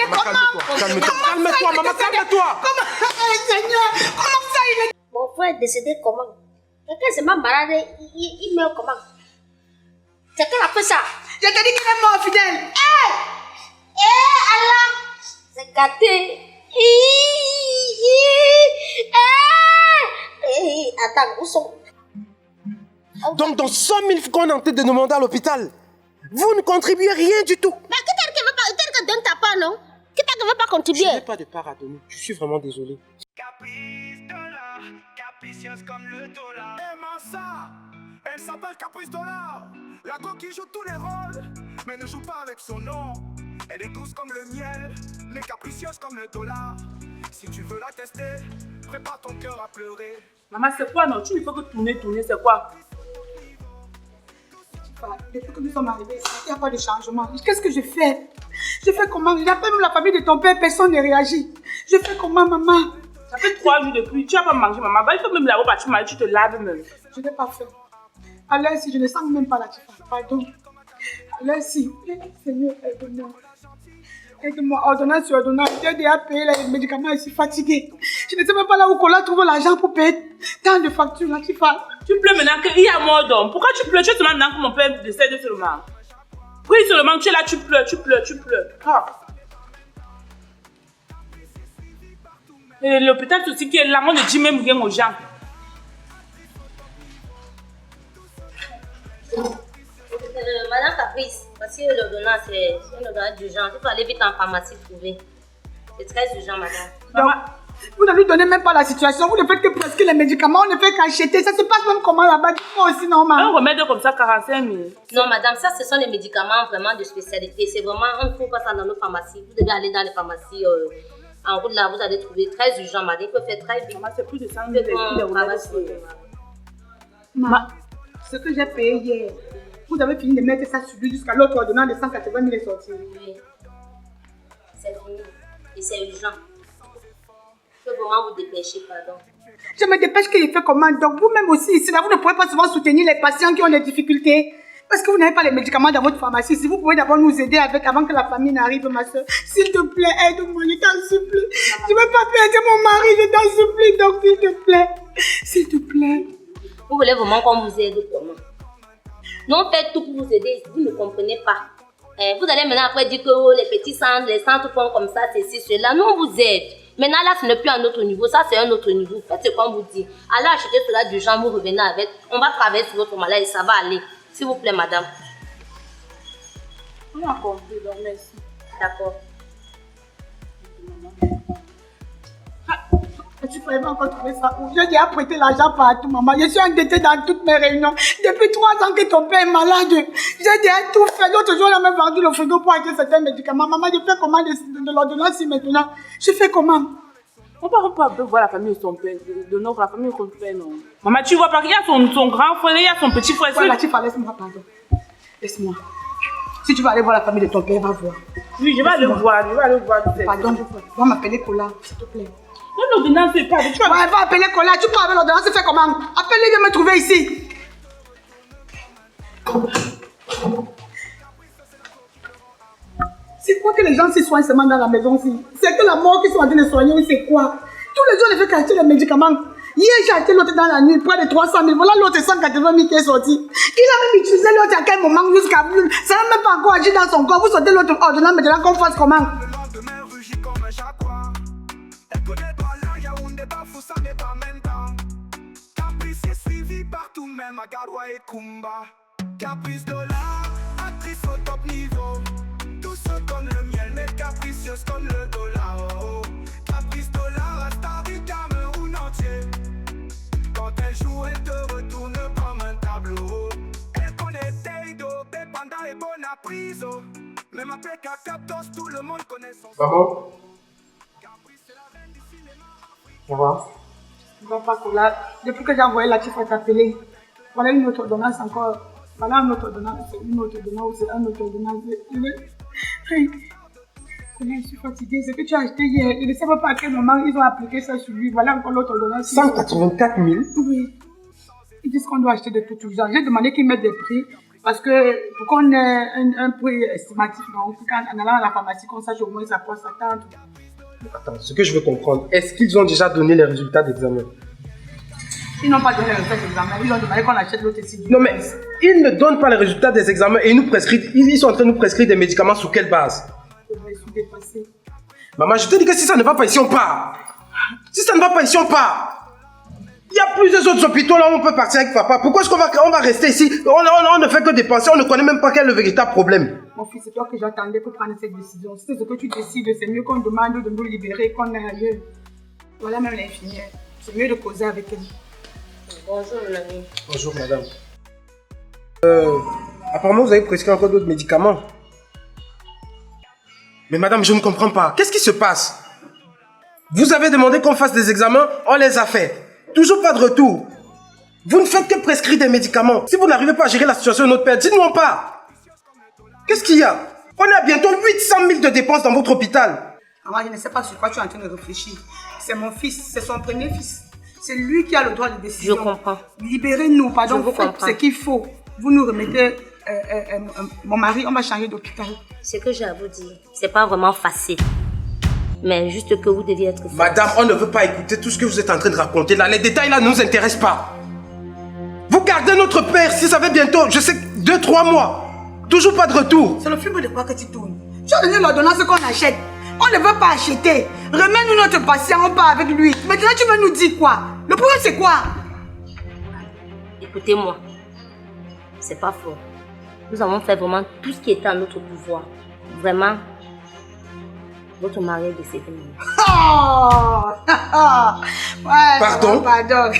Calme-toi, maman, calme-toi. Comment, Seigneur, comment ça il est... Mon frère est décédé comment? Quelqu'un se met malade, il meurt comment? C'est qu'elle a fait ça. Je te dis qu'il est mort, fidèle. Allah, c'est gâté. Attends, où sont... Donc, dans 100 000 francs qu'on est en train de demander à l'hôpital, vous ne contribuez rien du tout. Mais qui t'a dit que donne ta part, non? Qui t'a dit que ne veut pas contribuer? Je n'ai pas de part à donner. Je suis vraiment désolé. Caprice dollar, capricieuse comme le dollar. Aimant ça, elle s'appelle Caprice Dollar. La go qui joue tous les rôles, mais ne joue pas avec son nom. Elle est douce comme le miel, mais capricieuse comme le dollar. Si tu veux la tester, prépare ton cœur à pleurer. Maman, c'est quoi, non? Tu ne fais que tourner, c'est quoi? Depuis que nous sommes arrivés ici, il n'y a pas de changement. Qu'est-ce que je fais? Je fais comment? J'appelle même la famille de ton père, personne ne réagit. Je fais comment, maman? Ça fait 3 jours depuis, tu n'as pas mangé, maman. Va, il faut même la robe, tu te laves même. Je n'ai pas fait. À l'heure ci, je ne sens même pas la tifa. Pardon. À l'heure ci, Seigneur, aide-moi. Aide-moi, ordonnance sur ordonnance. J'ai déjà payé les médicaments, je suis fatiguée. Je ne sais même pas là où qu'on a trouvé l'argent pour payer tant de factures, la tifa. Tu pleures maintenant qu'il y a mort d'homme. Pourquoi tu pleures? Tu es seulement maintenant que mon père décède seulement. Oui, seulement, tu es là, tu pleures. Ah. Et l'hôpital aussi qui est là, on ne dit même rien aux gens. Madame Caprice, parce que l'ordonnance, c'est une ordonnance d'urgence. Il faut aller vite en pharmacie trouver. C'est très urgent, madame. Donc, vous ne lui donnez même pas la situation. Vous ne faites que prescrire les médicaments, on ne fait qu'acheter. Ça se passe même comment là-bas? Dites-moi aussi, normal. Un remède comme ça, 45 000. Non, madame, ça, ce sont les médicaments vraiment de spécialité. C'est vraiment, on ne trouve pas ça dans nos pharmacies. Vous devez aller dans les pharmacies en route là, vous allez trouver très urgent, madame. Il faut faire très vite. Maman, c'est plus de 100 000 Ce que j'ai payé hier, vous avez fini de mettre ça sur lui jusqu'à l'autre ordonnance de 180 000 est sorti. Oui. C'est fini. Et c'est urgent. Il faut vraiment vous dépêcher, pardon. Je me dépêche qu'il fait comment? Donc vous-même aussi ici, là, vous ne pouvez pas souvent soutenir les patients qui ont des difficultés. Parce que vous n'avez pas les médicaments dans votre pharmacie. Si vous pouvez d'abord nous aider avec avant que la famille n'arrive, ma soeur. S'il te plaît, aide-moi, je t'en supplie. Je ne veux pas perdre mon mari, je t'en supplie. Donc s'il te plaît. S'il te plaît. Vous voulez vraiment qu'on vous aide comment? Nous on fait tout pour vous aider, vous ne comprenez pas. Vous allez maintenant après dire que oh, les petits centres, les centres font comme ça, c'est ci, cela. Nous on vous aide. Maintenant là, ce n'est plus un autre niveau, ça c'est un autre niveau. Faites ce qu'on vous dit. Allez acheter cela du genre, vous revenez avec. On va travailler sur votre maladie et ça va aller. S'il vous plaît, madame. On a compris, donc merci. D'accord. Tu peux encore trouver ça où? J'ai déjà prêté l'argent partout, maman. Je suis endettée dans toutes mes réunions. Depuis 3 ans que ton père est malade, j'ai déjà tout fait. L'autre jour, on a même vendu le frigo pour acheter certains médicaments. Maman, je fais comment de l'ordonnance maintenant? Je fais comment? On peut voir la famille de son père, de notre la famille de son père, non. Maman, tu vois pas qu'il y a son grand frère, il y a son petit frère. Voilà, laisse-moi, pardon. Laisse-moi. Si tu vas aller voir la famille de ton père, va voir. Oui, je vais aller voir, Pardon, va m'appeler Kola, s'il te plaît. Non, l'ordonnance, c'est pas. Tu vas... Ouais, va appeler Kola, tu peux avec l'ordonnance, fais comment? Appelle-les, viens me trouver ici. C'est quoi que les gens se soignent seulement dans la maison aussi? C'est que la mort qu'ils sont en train de soigner, c'est quoi? Tous les jours, on ne fait qu'acheter les médicaments. Hier, j'ai acheté l'autre dans la nuit, près de 300 000. Voilà l'autre 180 000 qui est sorti. Il a même utilisé l'autre à quel moment jusqu'à plus. Ça n'a même pas encore agi dans son corps. Vous sortez l'autre ordonnance maintenant qu'on fasse comment? Le lendemain rugit comme un jaguar. Elle connaît pas la Yaoundé, Bafou, ça n'est pas maintenant. Caprice est suivi partout, même à Garoua et Kumba. Caprice Dollar, actrice au top niveau. Tout ce comme le miel, mais capricieuse comme le dollar. Oh. Caprice Dollar, à star du Cameroun entier. Quand elle joue, elle te retourne comme un tableau. Elle connaît Teido, Panda et Bonapriso. Même après Captos, tout le monde connaît son... Maman? Ça va? Non, pas pour là. Depuis que j'ai envoyé la chiffre à t'appeler, voilà une autre ordonnance encore. Voilà une autre ordonnance, c'est une autre ordonnance, c'est un autre ordonnance. Je suis fatiguée. Ce que tu as acheté hier, je ne sais pas à quel moment ils ont appliqué ça sur lui. Voilà encore l'autre ordonnance. 184 000? Oui. Ils disent qu'on doit acheter de toute urgence. J'ai demandé qu'ils mettent des prix. Parce que pour qu'on ait un prix estimatif, donc, en allant à la pharmacie, qu'on sache au moins à quoi s'attendre. Attends, ce que je veux comprendre, est-ce qu'ils ont déjà donné les résultats d'examen? Ils n'ont pas donné les résultats des examens, ils ont demandé qu'on achète l'autre ici. Non mais, ils ne donnent pas les résultats des examens et ils sont en train de nous prescrire des médicaments sur quelle base? Je suis dépassée. Maman, je te dis que si ça ne va pas ici, on part. Si ça ne va pas ici, on part. Il y a plusieurs autres hôpitaux là où on peut partir avec papa. Pourquoi est-ce qu'on va rester ici? On ne fait que dépenser, on ne connaît même pas quel est le véritable problème. Mon fils, c'est toi que j'attendais pour prendre cette décision. Si c'est ce que tu décides, c'est mieux qu'on demande de nous libérer, qu'on aille ailleurs. Voilà même l'infirmière. C'est mieux de causer avec elle. Bonjour, mon ami. Bonjour, madame. Apparemment, vous avez prescrit encore d'autres médicaments. Mais madame, je ne comprends pas. Qu'est-ce qui se passe? Vous avez demandé qu'on fasse des examens, on les a fait. Toujours pas de retour. Vous ne faites que prescrire des médicaments. Si vous n'arrivez pas à gérer la situation de notre père, dites-nous on part. Qu'est-ce qu'il y a? On est à bientôt 800 000 de dépenses dans votre hôpital. Maman, je ne sais pas sur quoi tu es en train de réfléchir. C'est mon fils, c'est son premier fils. C'est lui qui a le droit de décision. Je comprends. Libérez-nous, pardon, vous faites ce qu'il faut. Vous nous remettez mon mari, on va changer d'hôpital. Ce que j'ai à vous dire, c'est pas vraiment facile. Mais juste que vous deviez être fort. Madame, on ne veut pas écouter tout ce que vous êtes en train de raconter là. Les détails là ne nous intéressent pas. Vous gardez notre père, si ça fait bientôt, je sais, 2-3 mois. Toujours pas de retour. C'est le film de quoi que tu tournes? Tu as donné l'ordonnance qu'on achète. On ne veut pas acheter. Remets-nous notre patient, on part avec lui. Maintenant, tu veux nous dire quoi? Le problème, c'est quoi? Écoutez-moi. C'est pas faux. Nous avons fait vraiment tout ce qui était en notre pouvoir. Vraiment. Votre mari est décédé. Oh! Ouais, Pardon? Pardon.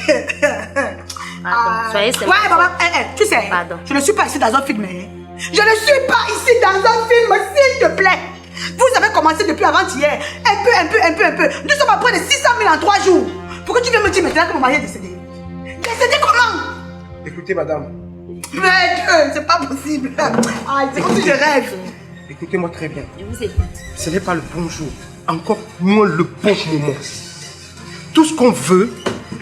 Soyez sympa. Ouais, maman, tu sais, Pardon. je ne suis pas ici dans un film. Hein. Je ne suis pas ici dans un film, s'il te plaît. Vous avez commencé depuis avant-hier. Un peu. Nous sommes à près de 600 000 en 3 jours. Pourquoi tu viens me dire maintenant que mon mari est décédé? Décédé comment? Écoutez, madame. Mais c'est pas possible. C'est comme si je rêve. Écoutez-moi très bien. Je vous écoute. Ce n'est pas le bon jour. Encore moins le bon moment. Tout ce qu'on veut,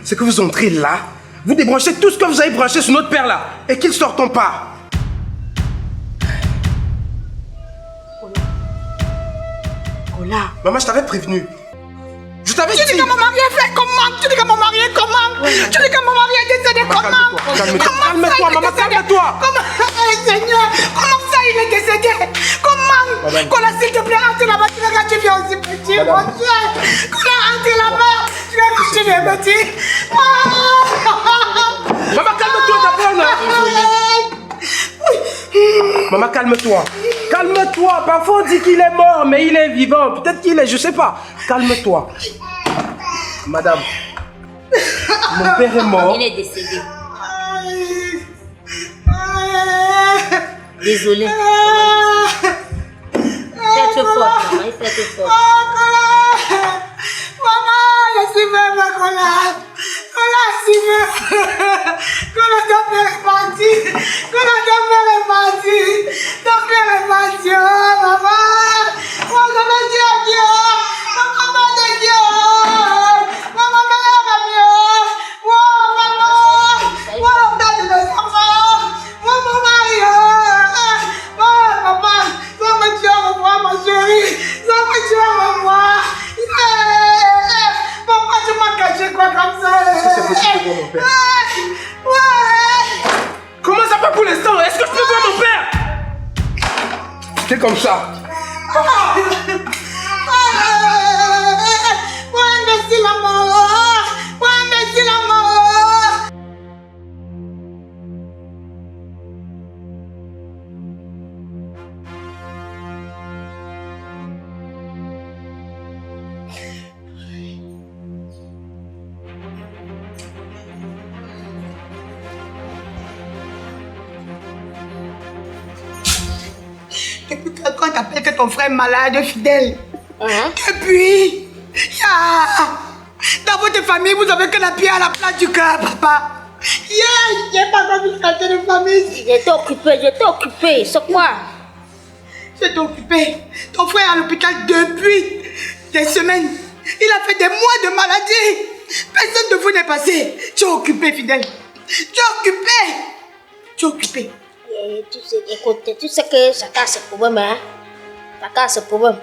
c'est que vous entrez là, vous débranchez tout ce que vous avez branché sur notre père là, et qu'il sorte en part. Ola. Maman, je t'avais prévenu. Je t'avais dit. Tu dis que mon mari est fait comment? Tu dis que mon mari est comment? Tu dis que mon mari est décédé comment? Calme-toi, maman, calme-toi. Comment? Seigneur, comment ça il est décédé? Comment? Kola, s'il te plaît, entre la main, tu regardes, tu viens aussi petit, mon Dieu. Kola, entre la main, tu regardes, tu viens petit. Maman, calme-toi d'abord là. Maman, calme-toi. Calme-toi. Parfois on dit qu'il est mort, mais il est vivant. Peut-être qu'il est, je sais pas. Calme-toi. Madame, mon père est mort. Il est décédé. Désolé. Faites fort, maman. Faites fort. Maman, je suis même Kola. Kola, si même. Kola, ton père est parti. Kola, ton père est parti. Ton père est parti. Oh, maman. Oh, maman, Dieu, Dieu. Maman, Dieu. Maman, Dieu. Oh, maman. Oh, donne nos enfants. Oh, mon mari. Oh, papa. Oh, mon Dieu, revois ma chérie. Oh, mon Dieu, revois. Pourquoi tu m'as caché quoi comme ça? C'est possible pour mon père. Ouais. Comment ça va pour l'instant? Est-ce que je peux voir mon père? C'est comme ça. Ouais, merci l'amour. Ouais, merci l'amour. Depuis quand t'appelles que ton frère est malade, fidèle? Depuis, dans votre famille, vous avez que la pierre à la place du cœur, papa. J'ai pas envie de cancer de famille. J'étais occupée. C'est quoi? J'étais occupée. Ton frère est à l'hôpital depuis des semaines. Il a fait des mois de maladie. Personne de vous n'est passé. Tu es occupé, fidèle. Tu es occupé. Tu sais, écoute, tu sais que chacun a ses problèmes, hein. Chacun a ses problèmes.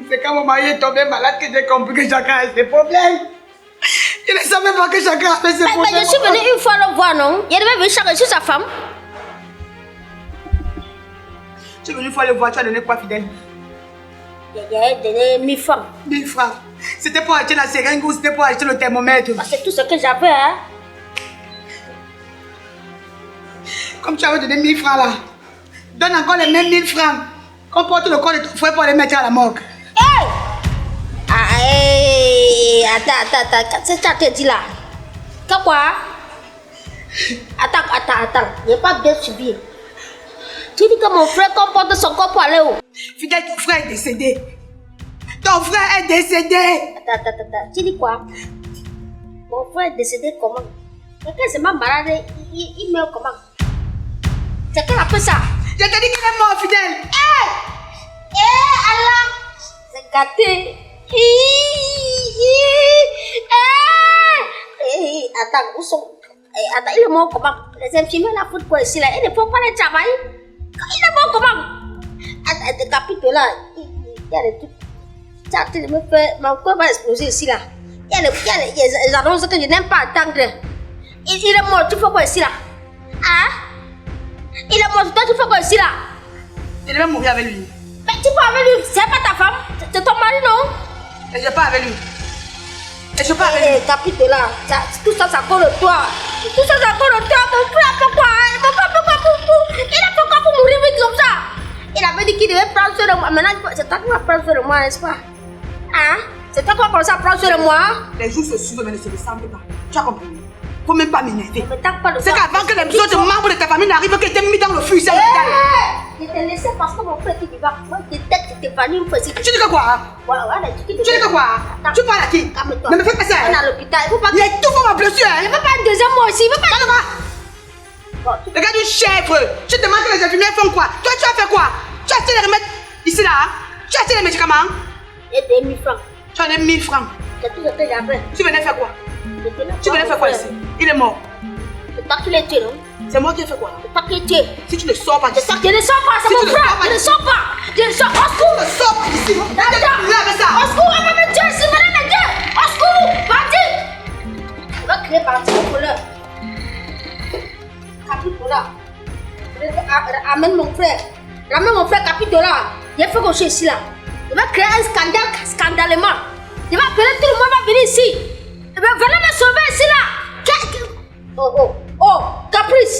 C'est quand mon mari est tombé malade que j'ai compris que chacun a ses problèmes. Je ne savais pas que chacun avait ses problèmes. Mais je suis venue une fois le voir, non? Il devait venir chacun sur sa femme. Tu es venu une fois le voir, tu as donné quoi, fidèle? Il a donné 1000 francs. 1000 francs. C'était pour acheter la seringue ou c'était pour acheter le thermomètre? C'est tout ce que j'avais, hein. Comme tu avais donné 1000 francs là, donne encore les mêmes 1000 francs. Comporte le corps de ton frère pour les mettre à la morgue. Hey! Ah, hey! Attends. Qu'est-ce que tu as dit là? Quoi? Attends. Il n'est pas bien suivi. Tu dis que mon frère comporte son corps pour aller où? Fidèle, ton frère est décédé. Ton frère est décédé. Attends. Tu dis quoi? Mon frère est décédé comment? Quelqu'un se met malade, il meurt comment? C'est quel appelle ça? Je te dis qu'il est mort, fidèle. Allah! C'est gâté. Attends, où sont... Attends, il est mort comment? Les infirmiers la foutent quoi ici là? Ils ne font pas le travail. Il est mort comment? Attends, capite là. Il y a des trucs. Tu as en train de me faire... Mon corps va exploser ici là. Il y a les annonces que je n'aime pas entendre. Il est mort, tu fais quoi ici là? Hein? Il est mort, toi tu fais quoi ici là? Je devais mourir avec lui. Mais tu peux avec lui, c'est pas ta femme, c'est ton mari non? Et je pars avec lui. Et je pars avec lui. Capite là, tout ça cause de toi. Tout ça cause de toi, mon frère, pourquoi? Il a pourquoi pour mourir vite comme ça? Il avait dit qu'il devait prendre soin de moi. Maintenant, c'est toi qui vas prendre soin de moi, n'est-ce pas? Hein? C'est toi qui vas commencer à prendre soin de moi? Les jours se suivent mais ne se ressemblent pas. Tu as compris? Faut même pas m'énerver. C'est qu'avant que les autres membres de ta famille n'arrivent, que tu mis dans le feu. Je t'ai laissé parce que mon frère était vivant. Moi, je t'ai venu une fois ici. Tu dis que quoi? Tu dis que quoi? Tu parles à qui? Ne me fais pas ça. On est à l'hôpital. Il est tout pour ma blessure. Il ne veut pas une deuxième mois aussi. Il ne veut pas. Regarde une chèvre. Tu te demandes que les infirmières font quoi? Toi, tu as fait quoi? Tu as acheté les remèdes ici là? Tu as acheté les médicaments? Il y a des 1000 francs. Tu en as 1000 francs. C'est tout ce que j'avais. Tu venais faire quoi? Tu venais faire quoi ici? Il est mort. C'est toi qui l'as tué, non? C'est moi qui ai fait quoi? C'est toi qui l'as tué. Si tu ne sors pas d'ici. Je ne sors pas, c'est mon frère. Je ne sors pas. Je ne sors pas. Au secours. Ne sors pas d'ici. Au secours, elle va me tuer ici, madame me tuer. Au secours, bandit. On va créer bandit pour l'heure. Capitola. Amène mon frère. Ramène mon frère Capitola. Il a fait gaucher ici là. Il va créer un scandale, scandalement. Il va appeler tout le monde à venir ici. Venez me sauver ici là. Oh, Caprice.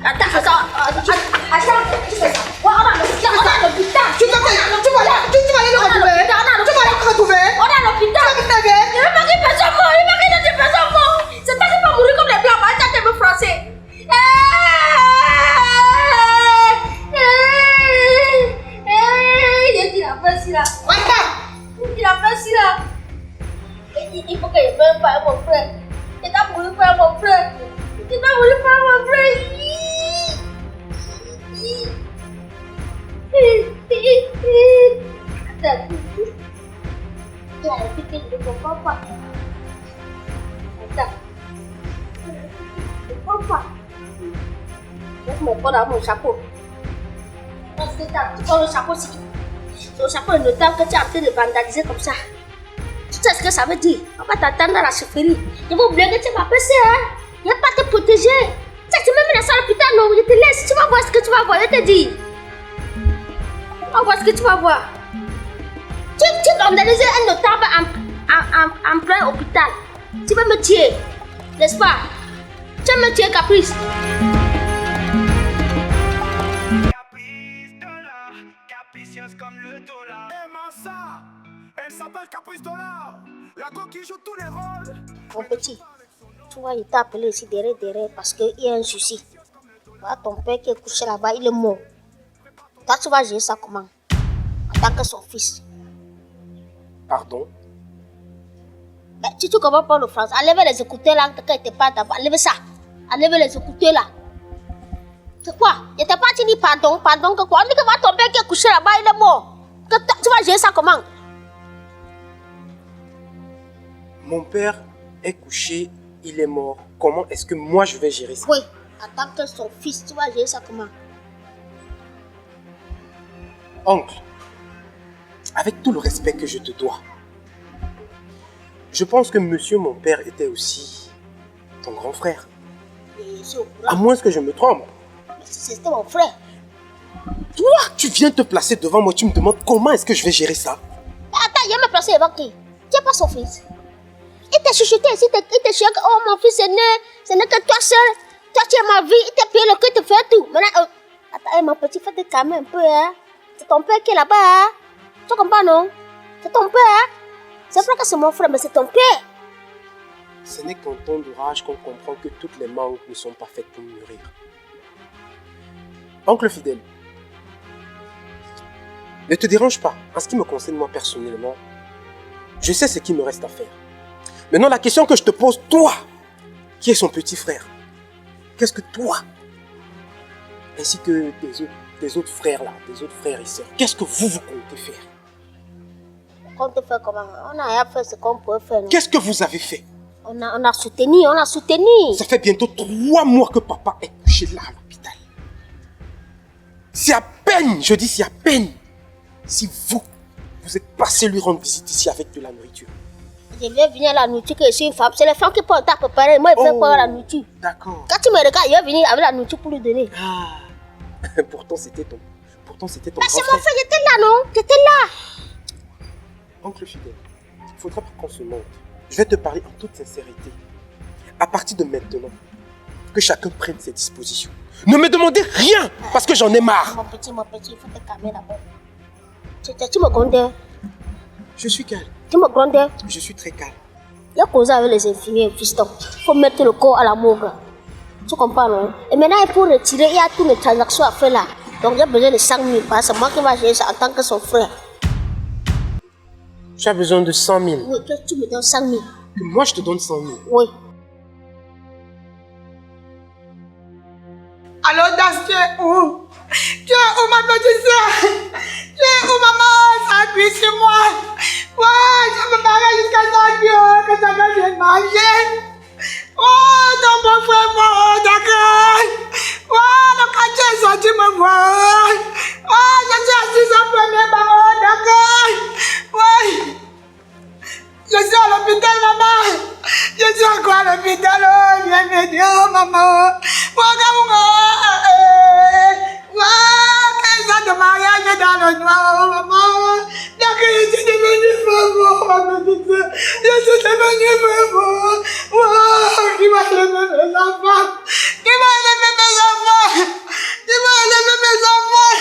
Attends. Tu fais ça. On a l'hôpital. Tu vas aller le retrouver. On est à l'hôpital. Il ne veut pas qu'il personne mort. Il va qu'il ne personne mort. C'est toi qui vas mourir comme les blancs. Va t'attendre me français. Il dit la face là. Il a fait ci là. Il faut que je meure par mon frère. Il t'a voulu par mon frère. Attends. Tu as dit que je ne comprends pas. Attends. Je ne comprends pas. Laisse mon corps dans mon chapeau. Parce que tu prends le chapeau si ton chapeau est notable que tu es en train de vandaliser comme ça. Tu sais ce que ça veut dire? On va t'attendre dans la chefferie. Je vais oublier que tu m'as passé, hein? Il n'y a pas à te protéger. Tu m'as mis dans à l'hôpital, non? Je te laisse. Tu vas voir ce que tu vas voir. Je te dis. Tu vas voir ce que tu vas voir. Tu vandalises un notable en plein hôpital. Tu vas me tuer. N'est-ce pas? Tu vas me tuer, Caprice. Comme le dollar. Elle s'appelle Caprice Dollar. La go qui joue tous les rôles. Mon petit, tu vois, il t'a appelé ici derrière parce qu'il y a un souci. Voilà, ton père qui est couché là-bas, il est mort. Toi, tu vas gérer ça comment? En tant que son fils. Pardon? Ben, tu comprends pas le français. Enlève les écouteurs là, quand il n'était pas d'abord. Enlève ça. Enlève les écouteurs là. C'est quoi? Il n'était pas dit pardon que quoi? On dit que voilà, ton père qui est couché là-bas, il est mort. Que tu vas gérer ça comment? Mon père est couché, il est mort. comment est-ce que moi je vais gérer ça? Oui, en tant que son fils, tu vas gérer ça comment? Oncle, avec tout le respect que je te dois, je pense que monsieur mon père était aussi ton grand frère. Et je suis au courant. À moins que je me trompe. Mais c'était mon frère. Toi, tu viens te placer devant moi, tu me demandes comment est-ce que je vais gérer ça? Attends, il va me placer devant qui? Tu n'es pas son fils. Il t'a chuchoté ici, il t'a chuchoté. Oh, mon fils est né, ce n'est que toi seul. Toi, tu es ma vie, il t'a payé le cul, il te fait tout. Maintenant, attends, mon petit, fais te calmer un peu, hein. C'est ton père qui est là-bas, hein. Tu comprends, non? C'est ton père, hein. C'est vrai que c'est mon frère, mais c'est ton père. Ce n'est qu'en temps d'orage qu'on comprend que toutes les mangues ne sont pas faites pour mûrir. Oncle fidèle, ne te dérange pas. En ce qui me concerne moi personnellement, je sais ce qu'il me reste à faire. Maintenant, la question que je te pose, toi, qui es son petit frère, qu'est-ce que toi, ainsi que tes autres frères là, tes autres frères et sœurs, qu'est-ce que vous comptez faire? On compte faire comment? On a rien fait ce qu'on pouvait faire. Qu'est-ce que vous avez fait? On a soutenu. Ça fait bientôt 3 mois que papa est couché là à l'hôpital. C'est à peine, je dis c'est à peine, si vous êtes passé lui rendre visite ici avec de la nourriture. Je viens venir à la nourriture que je suis une femme. C'est les femmes qui peuvent t'a préparer. Moi, je fais pas la nourriture. D'accord. Quand tu me regardes, je viens venir avec la nourriture pour lui donner. Ah, pourtant c'était ton Mais grand c'est frère. mon frère, j'étais là, non? J'étais là. Oncle fidèle, il ne faudra pas qu'on se montre. Je vais te parler en toute sincérité. À partir de maintenant, que chacun prenne ses dispositions. Ne me demandez rien, parce que j'en ai marre. Mon petit, il faut te calmer d'abord. Tu me grondais. Je suis calme. Tu me grondais. Je suis très calme. Il y a causé avec les infirmiers, fiston. Il faut mettre le corps à la morgue. Tu comprends, non? Et maintenant, il faut retirer. Il y a toutes les transactions à faire là. Donc, j'ai besoin de 5 000. Parce que c'est moi qui vais gérer ça en tant que son frère. Tu as besoin de 100 000. Oui, que tu me donnes 5 000. Que moi, je te donne 100 000. Oui. Alors, Das, tu es où? Tu es où, ma petite soeur? Tu es où, maman? Ça appuie sur moi. Ouais, je me barrer jusqu'à 5 000 que chacun vienne manger. Oh, ton bon frère mort, d'accord. Oh, le quartier est sorti me voir. Oh, je suis assise au premier barreau, d'accord. Ouais. Je suis à l'hôpital, maman. Je suis encore à l'hôpital. Oh, viens m'aider, oh, maman. Wow, 15 ans de mariage dans le noir, oh, maman. Donc, je suis devenue maman, ma petite soeur. Je suis devenue maman. Wow, qui va lever mes enfants? Qui va lever mes enfants? Qui va lever mes enfants?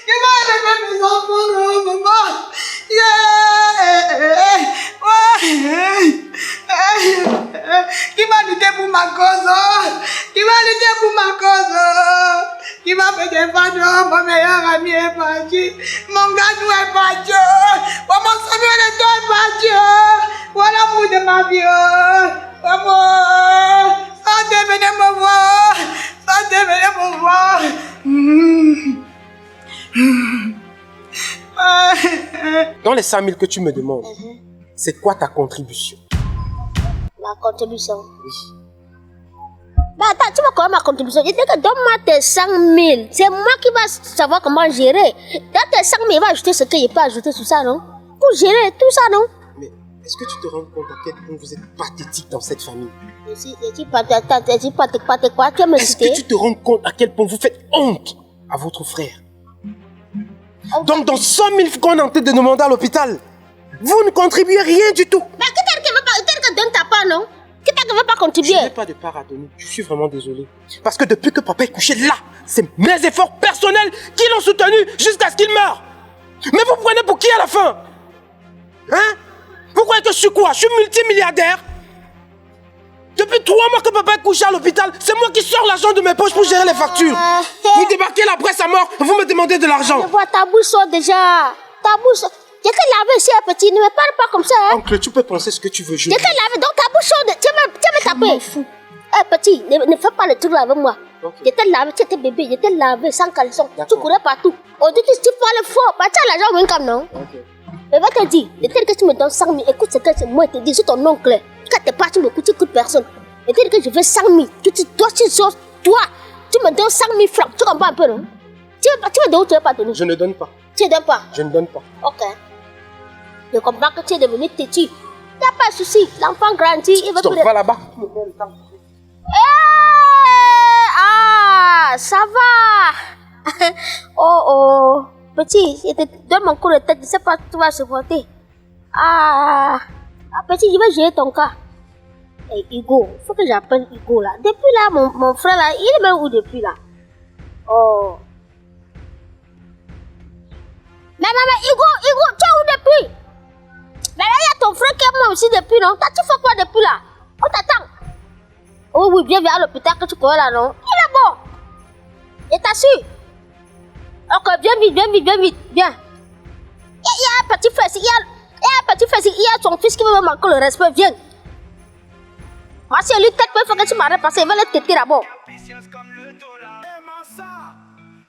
Qui va lever mes enfants, oh, maman? Yeah! Qui va lutter pour ma cause? Qui va lutter pour ma cause? Qui va me défendre? Mon meilleur ami est parti. Mon gars nous est parti. Mon Samuel est parti. Voilà l'amour de ma vie. Maman, Santé, venez me voir. Santé, venez me voir. Dans les 100 000 que tu me demandes, c'est quoi ta contribution? Ma contribution. Oui. Bah attends, tu vois comment ma contribution? Je dis que donne-moi tes 100 000. C'est moi qui va savoir comment gérer. Dans tes 100 000, il va ajouter ce qu'il peut ajouter sur ça, non? Pour gérer tout ça, non? Mais est-ce que tu te rends compte à quel point vous êtes pathétique dans cette famille? Je dis pas quoi? Tu me Est-ce que tu te rends compte à quel point vous faites honte à votre frère? Donc dans 100 000 qu'on est en train de demander à l'hôpital, vous ne contribuez rien du tout. Mais qui t'a dit que donne ta part, non? Qui t'a dit que veut pas contribuer? Je n'ai pas de part à donner. Je suis vraiment désolé. Parce que depuis que papa est couché là, c'est mes efforts personnels qui l'ont soutenu jusqu'à ce qu'il meure. Mais vous prenez pour qui à la fin? Hein? Vous croyez que je suis quoi? Je suis multimilliardaire? Depuis 3 mois que papa est couché à l'hôpital, c'est moi qui sors l'argent de mes poches pour gérer les factures. Vous débarquez la presse à mort, vous me demandez de l'argent. Je vois ta bouche sort déjà. Ta bouche. Je t'ai lavé ici, petit. Ne me parle pas comme ça. Hein? Oncle, tu peux penser ce que tu veux. Je t'ai lavé, donc ta bouche sort. Tu vas me taper. Eh, petit, ne fais pas le truc là avec moi. Okay. Je t'ai lavé, tu étais bébé. Je t'ai lavé sans caleçon. Tu courais partout. Aujourd'hui, tu parles fort. Bah, tu as l'argent, même comme non. Ok. Je vais te dire, de tel que tu me donnes 100 000, écoute ce que moi te dis, c'est ton oncle. Quand t'es parti, tu m'écoutes, tu écoutes personne. Et tu dis que je veux 100 000. Toi, tu me donnes 100 000 francs. Tu comprends un peu, non? Tu me donnes ou tu ne veux pas donner? Je ne donne pas. Tu ne donnes pas? Je ne donne pas. Ok. Je comprends que tu es devenu têtu. Il n'y a pas de souci. L'enfant grandit, il veut Stop, plus... va là-bas. Ah, ça va. Oh. Petit, je te donne mon coup de tête. Je ne sais pas si tu vas supporter. Petit, je vais gérer ton cas. Hey, Hugo, il faut que j'appelle Hugo là. Depuis là, mon frère là, il est même où depuis là? Oh. Mais maman, Hugo, tu es où depuis? Mais là, il y a ton frère qui est mort aussi depuis, non? Tu fais quoi depuis là? On t'attend. Oh oui, viens à l'hôpital que tu connais là, non? Il est bon. Et t'assures? Ok, viens vite. Viens. Il y a un petit frère, il y a son fils qui veut me manquer le respect, viens. Moi, si elle lui tête, il faut que tu m'arrêtes parce qu'il va le têter d'abord. Capricieuse comme le dollar. Aimant ça,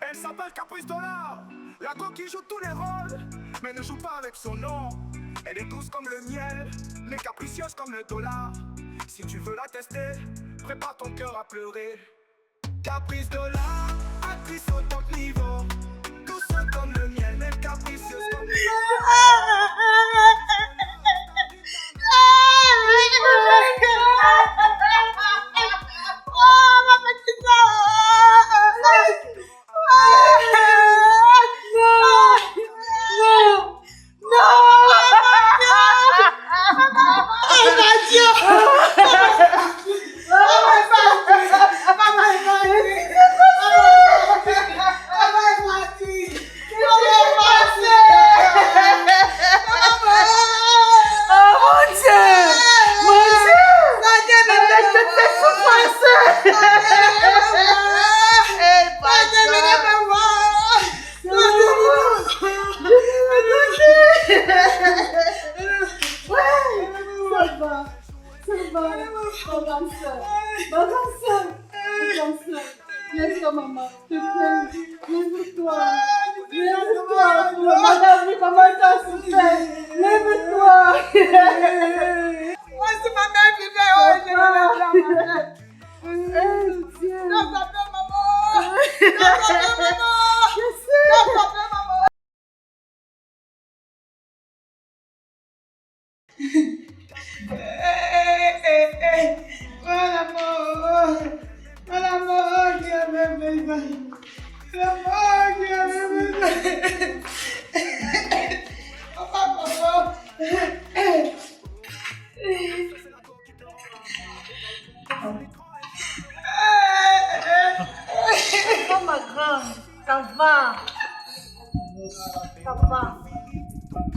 elle s'appelle Caprice Dollar. La go qui joue tous les rôles, mais ne joue pas avec son nom. Elle est douce comme le miel, mais capricieuse comme le dollar. Si tu veux la tester, prépare ton cœur à pleurer. Caprice Dollar, actrice au top niveau. Douce comme le miel, mais capricieuse comme le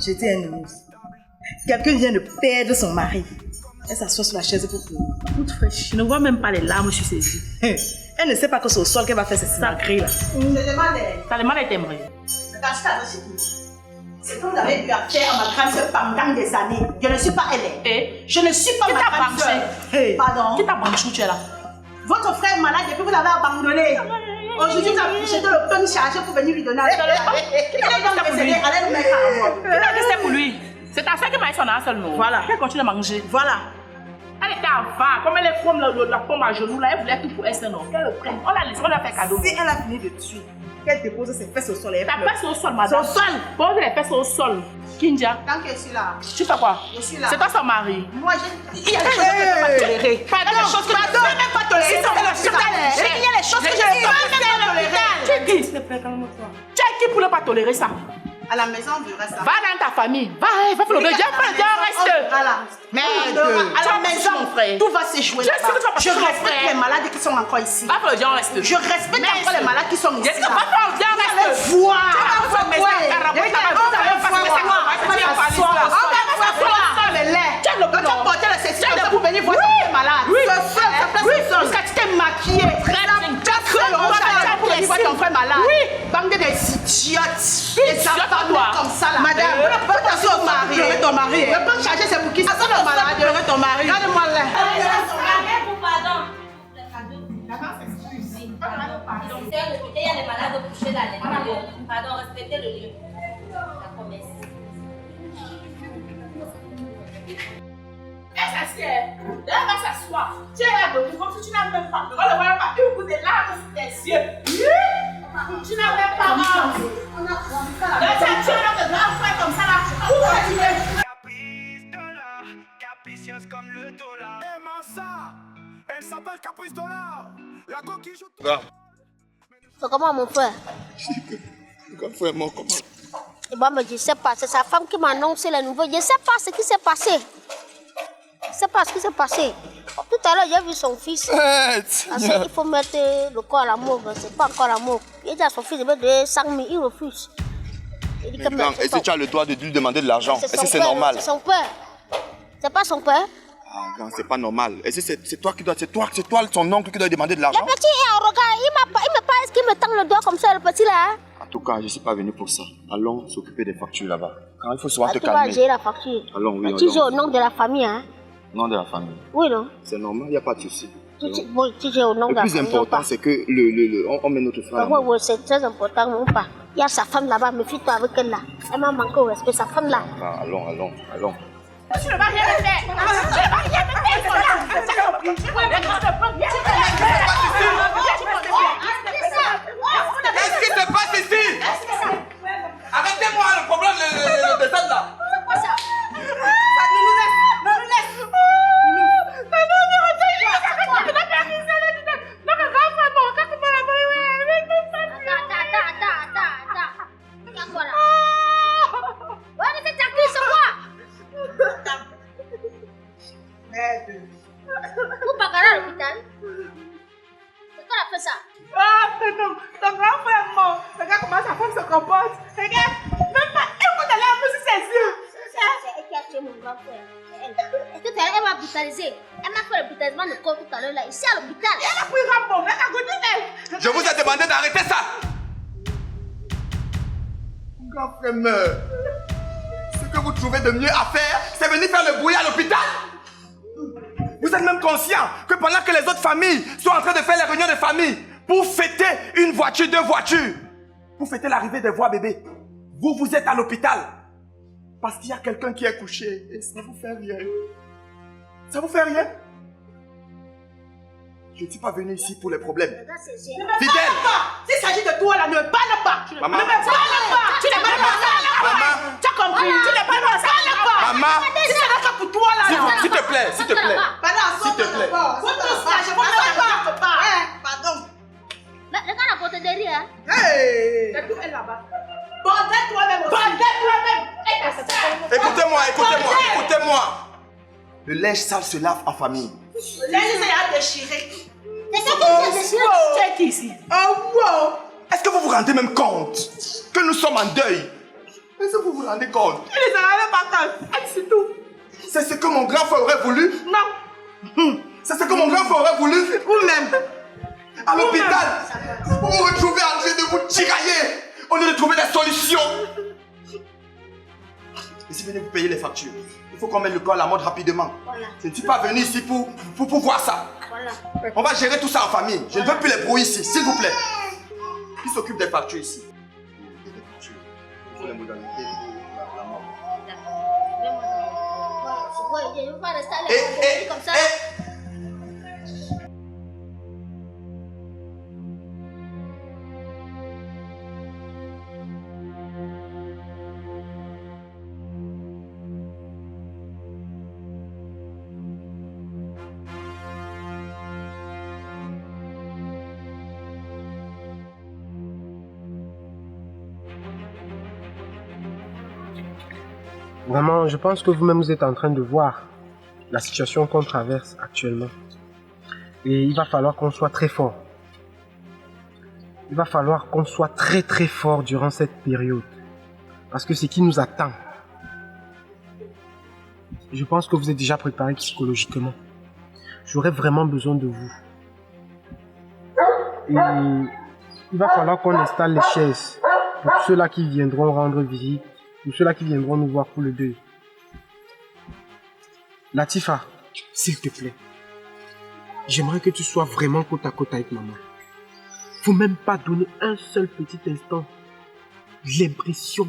J'étais un news. Quelqu'un vient de perdre son mari. Elle s'assoit sur la chaise pour pleurer. Toute fraîche. Je ne vois même pas les larmes sur ses yeux. Elle ne sait pas que c'est au sol qu'elle va faire ses sacrés là. Ça demande à être aimé. C'est comme vous avez eu affaire à ma grande soeur pendant des années. Je ne suis pas elle. Je ne suis pas ma grande soeur. Pardon. Qui t'a branché où tu es là? Votre frère est malade et puis vous l'avez abandonné. Aujourd'hui, tu as jeté le pain chargé pour venir lui donner à Qu'est-ce pour lui? C'est ta soeur qui m'a dit son nom seulement. Voilà. Elle continue à manger. Voilà. Elle était avare. Comme elle est comme la pomme à genoux là, elle voulait tout pour elle seul. Qu'elle le prenne. On l'a laissé, on l'a fait cadeau. Si elle a fini de tuer, qu'elle dépose ses fesses au sol. Ta fesse au sol, madame. Au sol. Pose les fesses au sol. Kinja. Tant que je suis là. Tu fais quoi? Je suis là. C'est toi son mari. Moi, il y a des choses que je ne peux pas tolérer. Pardon, il y a des choses que je ne peux même pas tolérer. Il y a des choses que je ne peux pas tolérer. Tu es qui? S'il te plaît, calme-toi. Tu es qui pour ne pas tolérer ça? À la maison, je reste là. Va dans ta famille. Va faire le deuxième. Reste. Voilà. Mais à la maison, tout va se jouer là-bas. Je respecte les malades qui sont encore ici. Va faire le diable, reste. Je respecte encore les malades qui sont ici. Va faire le diable, reste. Voir. Pour venir voir tes malades. Oui, parce que tu t'es maquillée. Pour venir voir ton frère malade. Oui. Bande des idiotes. Des enfants comme ça là. Madame, vous ne pouvez pas ton mari. Pleurer ton mari. Ne pas charger c'est pour qui? Ça le malade. Pleurer ton mari. Regarde-moi là. Pardon. Il y a les malades couchés là. Pardon, respectez le lieu. D'accord, merci. Elle s'assied. Elle va s'asseoir. toi. Tu es là debout comme si tu n'as même pas. On ne voit pas une goutte de larmes sur tes yeux. Tu n'as même pas honte. Là, tu as notre grand frère comme ça là. Où vas-tu aller? Caprice dollar, capricieuse comme le dollar. Et Massa, elle s'appelle Caprice dollar. La go qui joue tout. C'est comment mon frère? Mon frère mort comment? Et bon, mais je ne sais pas, c'est sa femme qui m'a annoncé les nouvelles. Je ne sais pas ce qui s'est passé. Je ne sais pas ce qui s'est passé. Tout à l'heure, j'ai vu son fils. Parce qu'il faut mettre le corps à la morgue. Ce n'est pas encore la morgue. Il dit à son fils de mettre 5 000, il refuse. Il dit que Est-ce que tu as le droit de lui demander de l'argent? Est-ce que c'est père, normal? C'est son père. C'est pas son père. Ah, grand, c'est pas normal. Est-ce que c'est toi qui dois, c'est toi son oncle qui doit demander de l'argent? Le petit est arrogant. Est-ce qu'il me tend le doigt comme ça, le petit là? En tout cas, je ne suis pas venu pour ça. Allons s'occuper des factures là-bas. Quand il faut souvent te Tu vas calmer. gérer la facture. Allons, oui, Tu gères au nom de la famille, hein? Nom de la famille. Oui, non? C'est normal, il n'y a pas de souci. Tu gères au nom de Le la plus famille. important, c'est que on met notre frère. Oui, oui, c'est très important, mon père. Il y a sa femme là-bas, méfie-toi avec elle là. Elle m'a manqué au respect, sa femme là. Ah, allons. Tu ne vas rien me faire. Tu ne vas rien me faire. C'est compris. Tu vas Qu'est-ce qui se passe ici? Arrêtez-moi le problème de ça là. Vous bagarrez à l'hôpital? C'est quoi la fait ça? Ah, non, ton grand frère est mort. Regarde comment sa femme se comporte. Regarde, même pas une goutte de larmes sur ses yeux. C'est elle qui a tué mon grand frère. Est-ce que elle m'a brutalisé? Elle m'a fait le brutalisement de corps tout à l'heure là, ici à l'hôpital. Elle a pris Rambo, elle a goûté elle. Je vous ai demandé d'arrêter ça. Mon grand frère meurt. Ce que vous trouvez de mieux à faire, c'est venir faire le bruit à l'hôpital. Vous êtes même conscient que pendant que les autres familles sont en train de faire les réunions de famille pour fêter une voiture, 2 voitures, pour fêter l'arrivée des voix bébés, vous êtes à l'hôpital parce qu'il y a quelqu'un qui est couché et ça vous fait rien. Ça vous fait rien? Je ne suis pas venu ici pour les problèmes. Fidèle! S'il s'agit de toi là, ne parle pas. Maman. Ne me parle pas. Tu n'es pas Maman. Tu as compris? Tu n'es pas parle pas. Maman. Si c'est là pour toi là. S'il te plaît. S'il te plaît. Vous tous là, je vous ne pas. Pardon. Regarde la porte derrière. Hey. C'est tout elle là-bas. Bordel toi-même aussi. Écoutez-moi. Le linge sale se lave en famille. Laisse ça déchirer. C'est ça qui me déchire. Tu es qui ici? Oh wow! Est-ce que vous vous rendez même compte que nous sommes en deuil? Est-ce que vous vous rendez compte? Tu les as allés partage. C'est tout. C'est ce que mon grand frère aurait voulu? Non. C'est ce que mon grand frère aurait voulu? Vous-même. À l'hôpital, vous vous retrouvez en train de vous tirailler au lieu de trouver des solutions. Et si venez vous payer les factures, il faut qu'on mette le corps à la mode rapidement. Voilà. Je ne suis pas venu ici pour voir ça. Voilà. On va gérer tout ça en famille. Je ne veux plus les brouilles ici, s'il vous plaît. Qui s'occupe des factures ici? Il faut les modalités pour la mort. Je ne veux pas rester à l'école comme ça. Vraiment, je pense que vous-même vous êtes en train de voir la situation qu'on traverse actuellement. Et il va falloir qu'on soit très fort. Il va falloir qu'on soit très très fort durant cette période. Parce que c'est ce qui nous attend. Je pense que vous êtes déjà préparés psychologiquement. J'aurai vraiment besoin de vous. Et il va falloir qu'on installe les chaises pour ceux-là qui viendront rendre visite, pour ceux-là qui viendront nous voir pour le deuil. Latifa, s'il te plaît, j'aimerais que tu sois vraiment côte à côte avec maman. Faut même pas donner un seul petit instant l'impression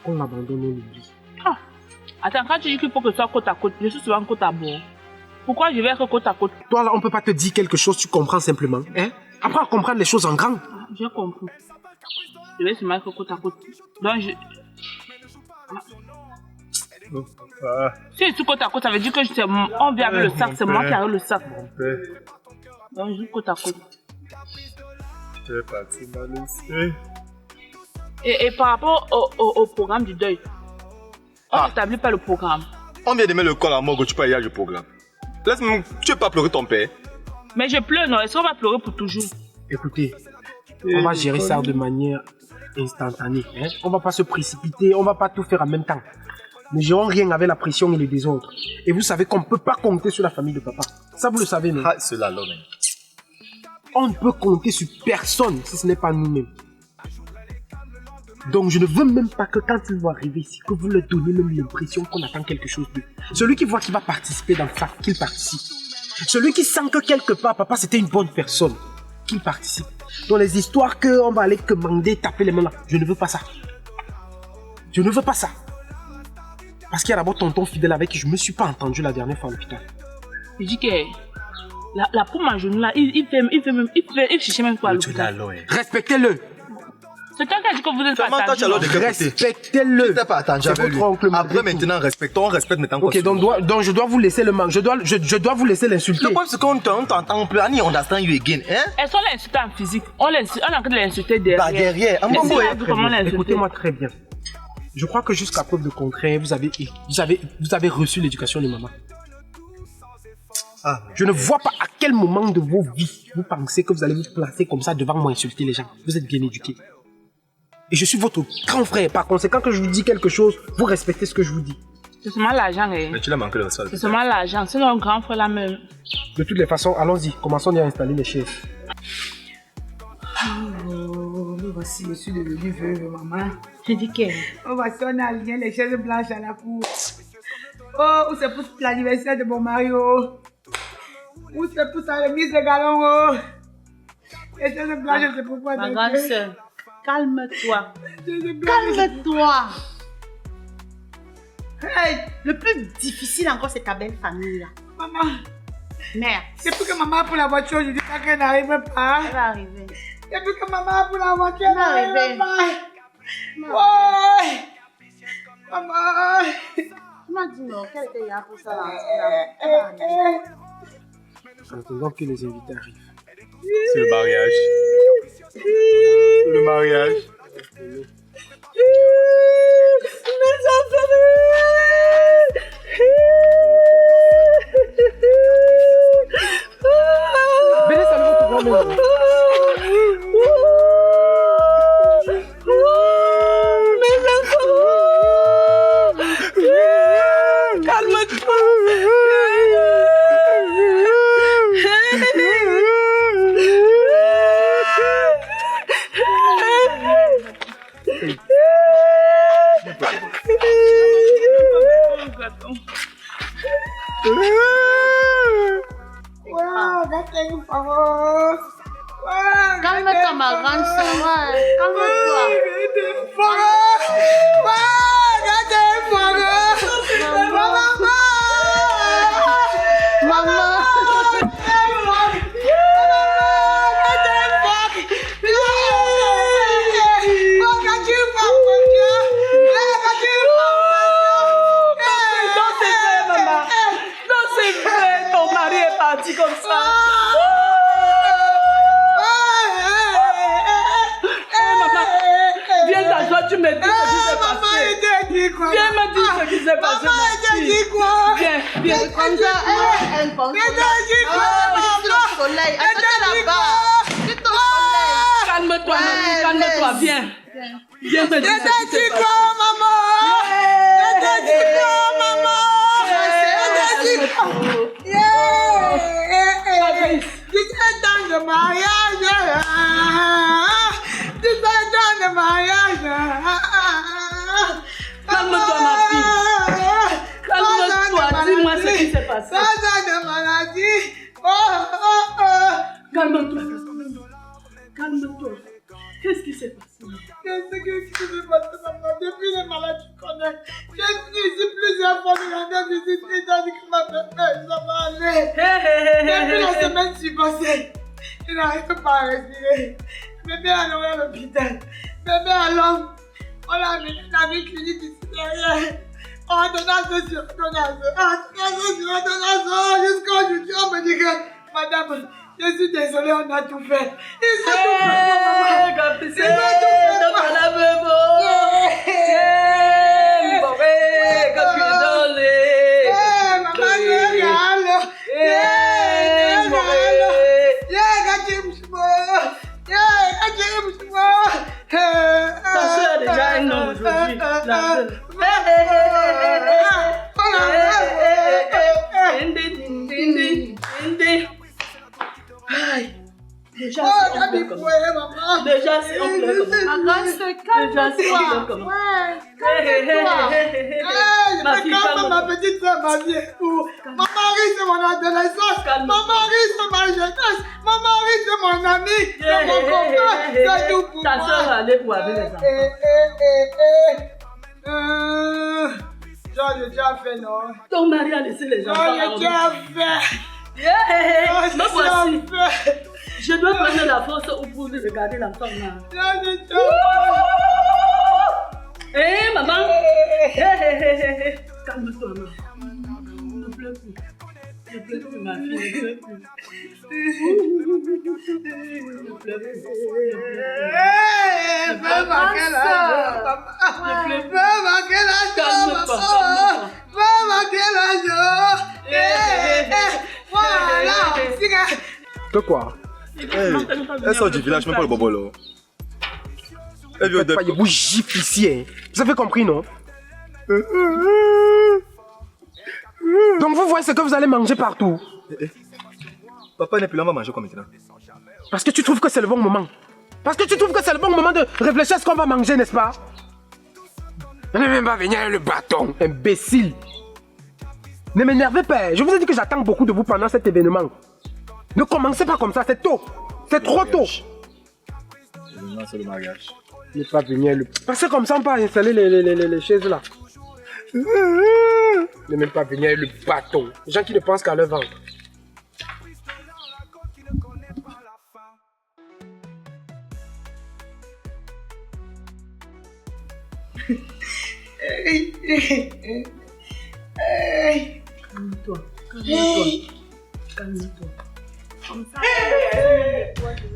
qu'on l'abandonne, on l'oublie. Attends, quand tu dis qu'il faut que tu sois côte à côte, je suis souvent côte à bord. Pourquoi je vais être côte à côte? Toi là, on peut pas te dire quelque chose, tu comprends simplement. Hein? Apprends à comprendre les choses en grand. J'ai compris. Je vais se mettre côte à côte. Donc je... Si je suis côte à côte, ça veut dire que on vient avec le sac, c'est moi qui ai le sac. Donc je suis côte à côte. Et par rapport au programme du deuil, on n'établit pas le programme. On vient de mettre le col à mort, tu peux y aller au programme. Laisse-moi, tu veux pas pleurer ton père? Mais je pleure, non? Est-ce qu'on va pleurer pour toujours? Écoutez, on va gérer ça de manière instantanée. Hein? On va pas se précipiter, on va pas tout faire en même temps. Ne gérons rien avec la pression et le désordre. Et vous savez qu'on ne peut pas compter sur la famille de papa. Ça, vous le savez, non? Cela, l'homme. On ne peut compter sur personne si ce n'est pas nous-mêmes. Donc, je ne veux même pas que quand ils vont arriver ici, que vous leur donnez même l'impression qu'on attend quelque chose d'eux. Celui qui voit qu'il va participer dans ça, qu'il participe. Celui qui sent que quelque part, papa, c'était une bonne personne, qu'il participe. Dans les histoires qu'on va aller commander, taper les mains là, je ne veux pas ça. Je ne veux pas ça. Parce qu'il y a d'abord tonton fidèle avec qui je ne me suis pas entendu la dernière fois à l'hôpital. Je dis que la pomme à genoux là, il cherchait même quoi à l'hôpital. Respectez-le. C'est toi qui as dit que vous êtes pas attendu. Respectez-le. Tu n'es pas attendu avec lui. Après maintenant, respectons, on respecte maintenant. Ok, donc je dois vous laisser le manque. Je dois vous laisser l'insulter. Le problème c'est qu'on t'entend plus. Annie, on understand you again. Hein? Est-ce qu'on l'insulte en physique? On est en train de l'insulter derrière. Bah derrière. Écoutez-moi très bien. Je crois que jusqu'à preuve de contraire, vous avez reçu l'éducation de maman. Je ne vois pas à quel moment de vos vies vous pensez que vous allez vous placer comme ça devant moi insulter les gens. Vous êtes bien éduqués. Et je suis votre grand frère. Par conséquent, que je vous dis quelque chose, vous respectez ce que je vous dis. C'est seulement l'argent. Mais tu l'as manqué le sol. C'est seulement l'argent. C'est notre grand frère là même. De toutes les façons, allons-y. Commençons à installer les chaises. Voici, je suis devenue veuve, maman. Je dis que... Oh, voici, on a aligné les chaises blanches à la cour. Oh, où c'est pour l'anniversaire de mon mari, oh. Où c'est pour sa remise de galon, oh. Les chaises blanches, c'est pour quoi? Ma grande soeur, calme-toi. Calme-toi. Hey, le plus difficile encore, c'est ta belle famille là. Maman. Mère. C'est pour que maman pour la voiture, je dis pas qu'elle n'arrive pas. Elle va arriver. C'est pour que maman pour la voiture, elle n'arrive pas. Ouais. Maman. Tu m'as dit non, qu'elle était là pour ça là. En attendant que les invités arrivent. C'est le mariage. C'est le mariage. Mes enfants. Venez saluer votre grand-mère. Mes enfants. Calme-toi. Calme-toi, ma grande soeur. Calme-toi. Maman. Comme ça. Viens t'asseoir, tu me dis ce qui s'est passé. Viens me dire ce qui s'est passé. Maman, elle t'a dit quoi? Viens. Comme ça, elle pense. Elle t'a dit quoi, maman? Le soleil. Elle t'a là-bas. C'est ton soleil. Calme-toi, mamie, calme-toi, viens. Viens me dire ce qui s'est passé. Maman. Elle t'a dit quoi, maman? Elle t'a dit quoi? Tu sais dans le mariage. Tu sais dans le mariage. Calme-toi, ma fille. Calme-toi, dis-moi ce qui s'est passé. Dans de maladie. Calme-toi. Calme-toi. Qu'est-ce qui s'est passé? Qu'est-ce qui s'est passé, maman? Depuis les malades, tu connais. J'ai venu ici plusieurs fois, mais la visite, il t'a dit que ma bébé, ça va aller. Depuis la semaine suivante, il n'arrive pas à respirer. Bébé allons à l'hôpital. Bébé allons. On l'a mis dans une clinique ici derrière. Ordonnance sur ordonnance. Ordonnance sur ordonnance. Jusqu'au jour, on me dit que, madame, je suis désolée, on a tout fait. Ils ont tout fait, maman. Ils ont tout fait, Ta soeur a déjà un nom aujourd'hui. Déjà, c'est on pleure comme ça. Déjà, c'est on pleure comme ça. Ma petite soeur, ma vieille. Ma mari, c'est mon adolescence. Ma mari, c'est ma jeunesse. Ma mari, c'est mon ami. C'est mon copain. C'est tout pour moi. Ta soeur va aller pour avec les enfants. J'en ai déjà fait, non? Ton mari a laissé les enfants. J'en ai déjà fait. Me voici. Je dois prendre la force pour regarder l'enfant là. J'en ai déjà fait. Hé, maman. Calme-toi, maman. Ne pleure plus. Ne pleure plus, ma fille. Ne pleure plus. Ne pleure plus. Fais marquer la Fais marquer la Fais marquer la Voilà. Que quoi? Elle sort du village, même pas le bobo là. Elle vient de... Il vous gifle ici, hein. Vous avez compris, non? Donc vous voyez ce que vous allez manger partout. Papa n'est plus là, on va manger comme maintenant. Parce que tu trouves que c'est le bon moment. Parce que tu trouves que c'est le bon moment de réfléchir à ce qu'on va manger, n'est-ce pas? On n'est même pas venu avec le bâton, imbécile. Ne m'énervez pas. Je vous ai dit que j'attends beaucoup de vous pendant cet événement. Ne commencez pas comme ça, c'est tôt. C'est trop tôt. C'est le mariage. Il n'est pas venu avec le... Parce que comme ça, on peut installer les chaises là. Ne même pas venir avec le bâton. Les gens qui ne pensent qu'à leur ventre. Calme-toi. Calme-toi. Calme-toi. Comme ça.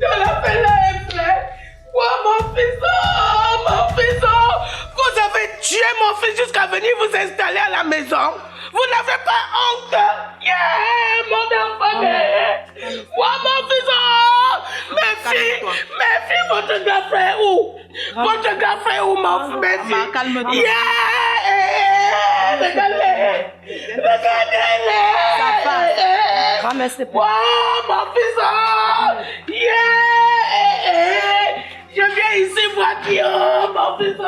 Dans la fenêtre. Quoi, mon fils? Oh, mon fils! Vous avez tué mon fils jusqu'à venir vous installer à la maison. Vous n'avez pas honte? Yeah, mon enfant! Quoi, mon fils? Mes filles, votre grand frère où? Votre grand frère où, mes filles? Calme-toi. Yeah! Regardez-les! Regardez-les! Ramassez pas. Wow, mon fils! Yeah! Je viens ici voir qui, oh, mon fils!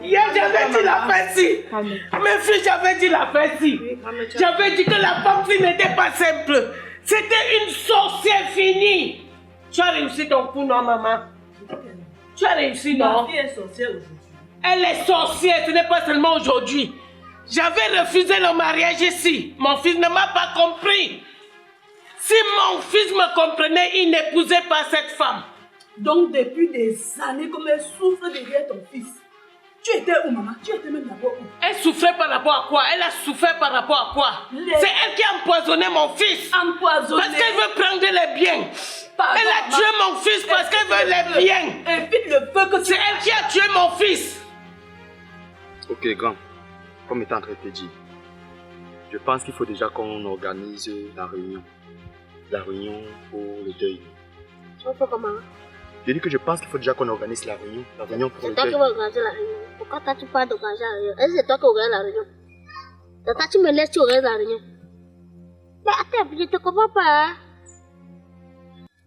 Hier, j'avais dit la fête-ci. Mes filles, j'avais dit la fête-ci. J'avais dit que la femme-ci n'était pas simple. C'était une sorcière finie. Tu as réussi ton coup, non, maman? Tu as réussi, non? Ma fille est sorcière aujourd'hui. Elle est sorcière, ce n'est pas seulement aujourd'hui. J'avais refusé le mariage ici. Mon fils ne m'a pas compris. Si mon fils me comprenait, il n'épousait pas cette femme. Donc, depuis des années, comme elle souffre derrière ton fils. Tu étais où, maman? Tu étais même d'abord où? Elle souffrait par rapport à quoi? Elle a souffert par rapport à quoi? C'est elle qui a empoisonné mon fils. Empoisonné? Parce qu'elle veut prendre les biens. Pardon, elle a tué mon fils parce qu'elle veut les biens. Évite le feu que c'est elle qui a tué mon fils. Ok, grand. Comme étant en train de te dire, je pense qu'il faut déjà qu'on organise la réunion. La réunion pour le deuil. Tu vas faire comment? Je dis que je pense qu'il faut déjà qu'on organise la réunion. La réunion pour le deuil. C'est toi qui vas organiser la réunion. Pourquoi tu parles d'organiser la réunion? Est-ce que c'est toi qui organise la réunion? Tata, tu me laisses, tu organises la réunion. Mais attends, je te comprends pas. Hein?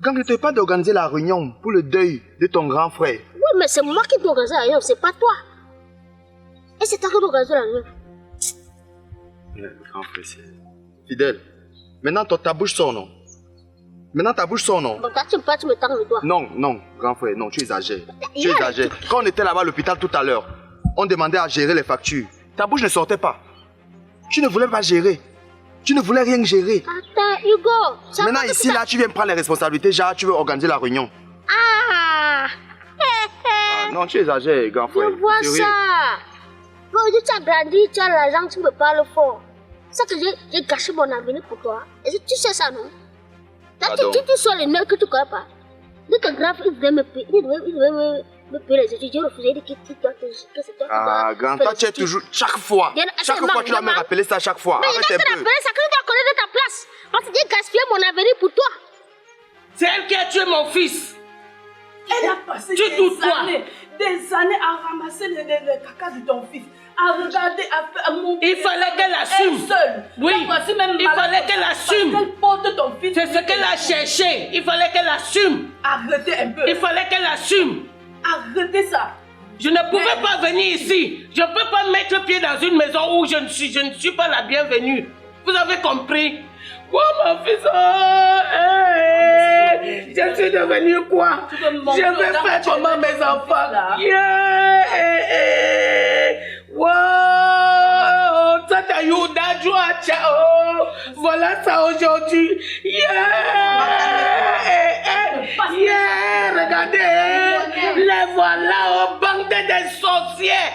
Quand je te parle d'organiser la réunion pour le deuil de ton grand frère. Oui, mais c'est moi qui dois organiser la réunion, c'est pas toi. Et c'est toi qui dois organiser la réunion. Le grand frère, c'est fidèle. Maintenant, ta bouche sort, non? Maintenant, ta bouche sort, non? Bon, toi, tu me tends le doigt. Non, non, grand frère, non, tu exagères. Tu exagères. Quand on était là-bas à l'hôpital tout à l'heure, on demandait à gérer les factures. Ta bouche ne sortait pas. Tu ne voulais pas gérer. Tu ne voulais rien gérer. Attends, Hugo. Maintenant, ici, là, tu viens prendre les responsabilités. Genre, tu veux organiser la réunion. Ah! Non, tu exagères, grand frère. Je vois ça. Bon, tu as grandi, tu as l'argent, tu me parles fort. C'est ça que j'ai gâché mon avenir pour toi. Et tu sais ça, non? Tu sois le nez que tu ne connais pas. Dès que grand frère, il devait me payer, il devait me payer les études. J'ai refusé de quitter toi, que c'est toi. Ah, grand, toi, tu es toujours. Chaque fois, tu dois me rappeler ça chaque fois. Mais il a te rappeler ça, que tu dois connaître ta place. Parce que j'ai gaspillé mon avenir pour toi. C'est elle qui a tué mon fils. Elle a passé des années à ramasser les caca de ton fils. À regarder, à monter. Il fallait qu'elle assume. Seule. Oui, il fallait qu'elle assume. Elle porte ton fils. C'est ce qu'elle a cherché. Il fallait qu'elle assume. Arrêtez un peu. Il fallait qu'elle assume. Arrêtez ça. Je ne pouvais pas venir ici. Je ne peux pas mettre pied dans une maison où je ne suis pas la bienvenue. Vous avez compris? Quoi, mon fils? Je suis devenu quoi? Je vais faire comment mes enfants? Wow! Tata Yuda Joa Chao! Voilà ça aujourd'hui! Regardez! Les voilà au bande des sorciers!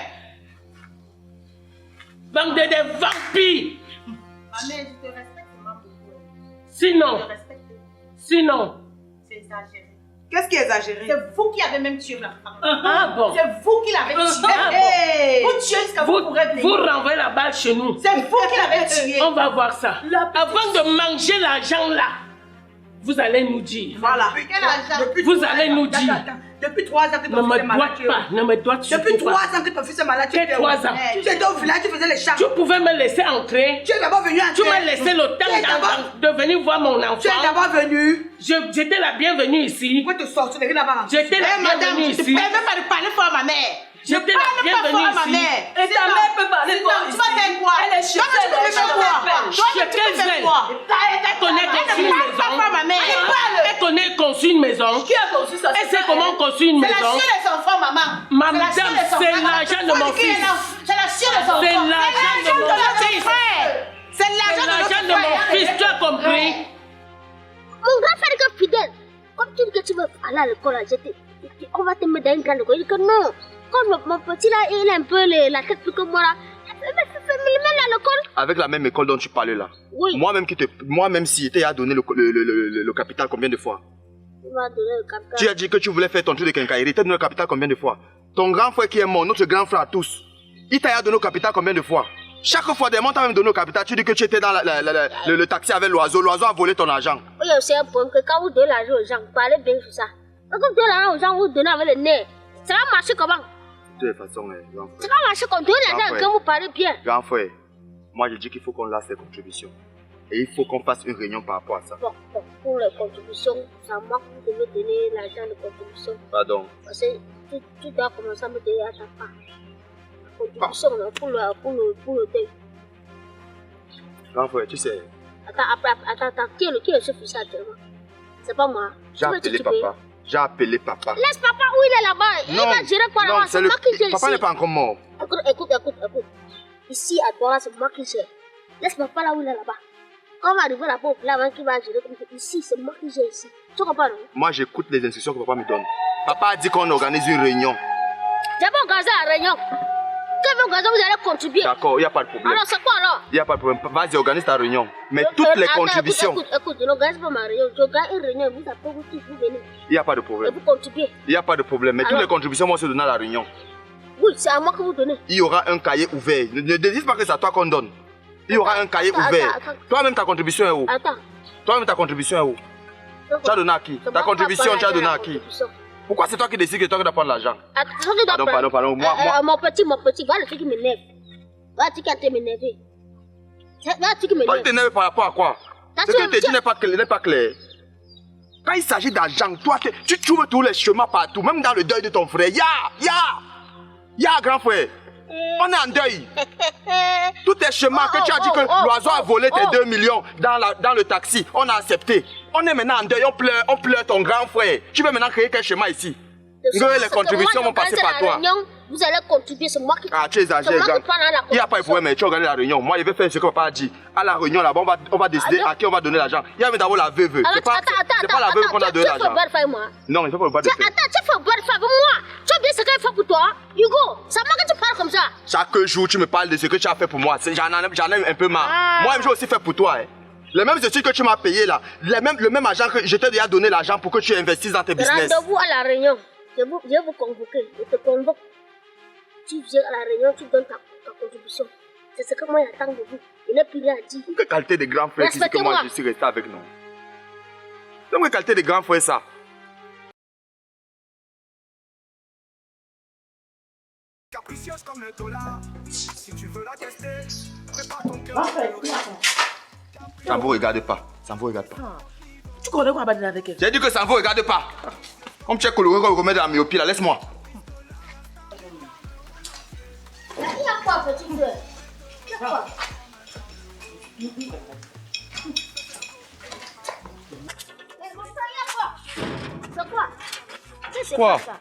Bande des vampires! Maman, je te respecte vraiment beaucoup. Sinon, C'est exagéré. Qu'est-ce qui est exagéré? C'est vous qui avez même tué la femme. ah bon. C'est vous qui l'avez tué. Vous tuez jusqu'à vous pourrez venir. Vous renvoyez la balle chez nous. C'est vous qui l'avez tué. On va voir ça. Avant de manger l'argent là, vous allez nous dire. Voilà. Quel argent? Vous allez nous dire. Depuis 3 ans que Ne ton me fils est malade. doite pas, ne me doite surtout Depuis 3 pas. ans que ton fils est malade, tu Quel étais 3 où? ans? Tu étais au village, tu faisais les champs. Tu pouvais me laisser entrer. Tu es d'abord venu entrer. Tu m'as laissé le Tu es d'abord- temps de venir voir mon enfant. Tu es d'abord venu. J'étais la bienvenue ici. Pourquoi te sortir de rien là-bas? J'étais la bienvenue ici. Tu ne peux même pas de parler fort à ma mère. J'étais la bienvenue ma ici. mère. Et ta mère peut parler fort Tu vas faire quoi? Elle est chez Toi, tu peux faire quoi? Toi, Chez tu peux quelle faire zèle? quoi? Elle connaît construire une maison. ma mère. Elle connaît construire une maison. Qui a conçu ça? Elle sait comment construire une C'est la maison. chienne des enfants, maman. Madame, C'est la chienne des c'est enfants. l'argent de mon fils. C'est la chienne des enfants. C'est l'argent de mon fils. C'est C'est l'argent l'argent de de mon notre fils. frère. Tu as compris? Mon grand frère est fidèle. Comme tu dis que tu veux aller à l'école, on va te mettre dans une grande école. Il dit que non. Comme mon petit là, il a un peu la tête plus que moi là. Mets-le à l'école. Avec la même école dont tu parlais là. Oui. Moi-même, si tu as donné le capital combien de fois? Il m'a donné le capital. Tu as dit que tu voulais faire ton tour de quincaillerie. Tu as donné le capital combien de fois? Ton grand frère qui est mort, notre grand frère à tous, il t'a donné le capital combien de fois? Chaque fois, des mois, tu as même donné le capital. Tu dis que tu étais dans le taxi avec l'oiseau. L'oiseau a volé ton argent. Il y a aussi un point que quand vous donnez l'argent aux gens, vous parlez bien sur ça. Quand vous donnez l'argent aux gens, vous donnez avec le nez. Ça va marcher comment? De toute façon, grand Ça frère. va marcher quand vous donnez l'argent quand vous parlez bien. Grand frère, moi je dis qu'il faut qu'on lance les contributions. Et il faut qu'on fasse une réunion par rapport à ça. Bon, pour les contributions, ça marque, vous devez donner l'argent de contribution. Pardon. Parce que tu dois commencer à me donner à ta part. La contribution là, pour le deuil. Grand frère, tu sais, Attends, qui est le chef ici actuellement? C'est pas moi. j'ai appelé papa. J'ai appelé papa. Laisse papa où il est là-bas. Il va gérer quoi là-bas? C'est moi qui gère ici. Papa n'est pas encore mort. Écoute. Ici, à toi, c'est moi qui gère. Laisse papa là où il est là-bas. Quand on va arriver là-bas, là-bas qui va gérer comme ça. Ici, c'est moi qui gère ici. Tu comprends, non? Moi, j'écoute les instructions que papa me donne. Papa a dit qu'on organise une réunion. J'ai pas organisé la réunion. Quand vous organisez, vous allez contribuer. D'accord, il n'y a pas de problème. Alors, c'est quoi alors? Il n'y a pas de problème. Vas-y, organise ta réunion. Mais toutes les contributions. Écoute, je n'organise pas ma réunion. J'organise une réunion. Vous appelez, vous venez. Il n'y a pas de Et problème. vous contribuez. Il n'y a pas de problème. Mais toutes les contributions vont se donner à la réunion. Oui, c'est à moi que vous donnez. Il y aura un cahier ouvert. Ne dites pas que c'est à toi qu'on donne. Il y aura un cahier ouvert. Toi-même, ta contribution est où? Attends. Toi-même, ta contribution est où? Tu as donné à qui? Ta contribution, tu as donné à qui? Pourquoi c'est toi qui décides que toi qui dois prendre l'argent? Pardon. Moi. Mon petit, voilà le truc qui m'énerve. Voilà le truc qui a été m'énerver. Voilà le truc qui Toi, tu m'énerve. t'énerves par rapport à quoi? Ce que je te dis n'est pas clair. Quand il s'agit d'argent, toi, tu trouves tous les chemins partout, même dans le deuil de ton frère. Ya, grand frère. On est en deuil. Tous tes chemins que tu as dit que l'oiseau a volé tes 2 millions dans le taxi, on a accepté. On est maintenant en deuil, on pleure ton grand frère. Tu veux maintenant créer quel chemin ici? Les contributions vont passer par toi. Vous allez contribuer, c'est moi qui... Ah, tu exagères, il n'y a pas de problème, mais tu organises la réunion. Moi, je vais faire ce que papa a dit. À la réunion, là-bas, on va décider à qui on va donner l'argent. Il y a d'abord la veuve. C'est pas la veuve qu'on a donné l'argent. Non, il faut pas le battre. Attends, tu fais beurre avec moi. Tu as bien ce qu'elle fait pour toi, Hugo. Ça m'a que tu parles comme ça. Chaque jour, tu me parles de ce que tu as fait pour moi. J'en ai un peu marre. Moi, j'ai aussi fait pour toi. Les mêmes études que tu m'as payé là, le même argent que je t'ai déjà donné l'argent pour que tu investisses dans tes business. Rendez-vous à la réunion. Je vais vous convoquer. Je te convoque. Tu viens à la réunion, tu donnes ta contribution. C'est ce que moi j'attends de vous. Il n'est plus rien à dire. Quelle qualité de grand frère qui dit que moi je suis resté avec nous? Donc quelle qualité de grand frère ça? Capricieuse comme le dollar. Si tu veux la tester, prépare ton cœur. Ça ne vous regarde pas. Ça ne vous regarde pas. Tu connais quoi Badina avec elle? J'ai dit que ça ne vous regarde pas. Comme tu es coloré, on remet dans la myopie là, laisse-moi. Il y a quoi, petit frère? Il y a quoi? C'est quoi? C'est quoi ça?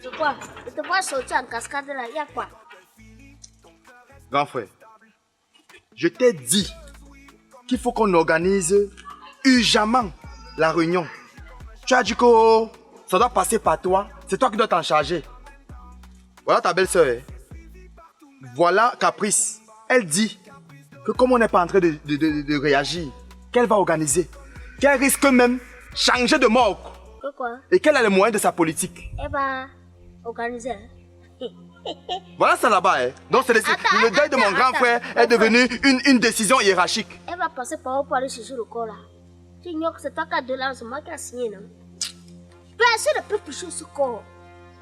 C'est quoi? Je te vois sortir en cascade là, il y a quoi? Grand frère, je t'ai dit qu'il faut qu'on organise urgemment la réunion. Tu as dit que ça doit passer par toi, c'est toi qui dois t'en charger. Voilà ta belle-sœur. Voilà Caprice. Elle dit que comme on n'est pas en train de réagir, qu'elle va organiser, qu'elle risque même changer de mort. Pourquoi? Et qu'elle a les moyens de sa politique. Elle va organiser. Voilà ça là-bas. Donc c'est le deuil de mon grand frère est devenu une décision hiérarchique. Elle va passer par où pour aller chercher le corps là? Tu ignores que c'est toi qui as $2, c'est moi qui ai signé, non? Personne ne peut toucher ce corps.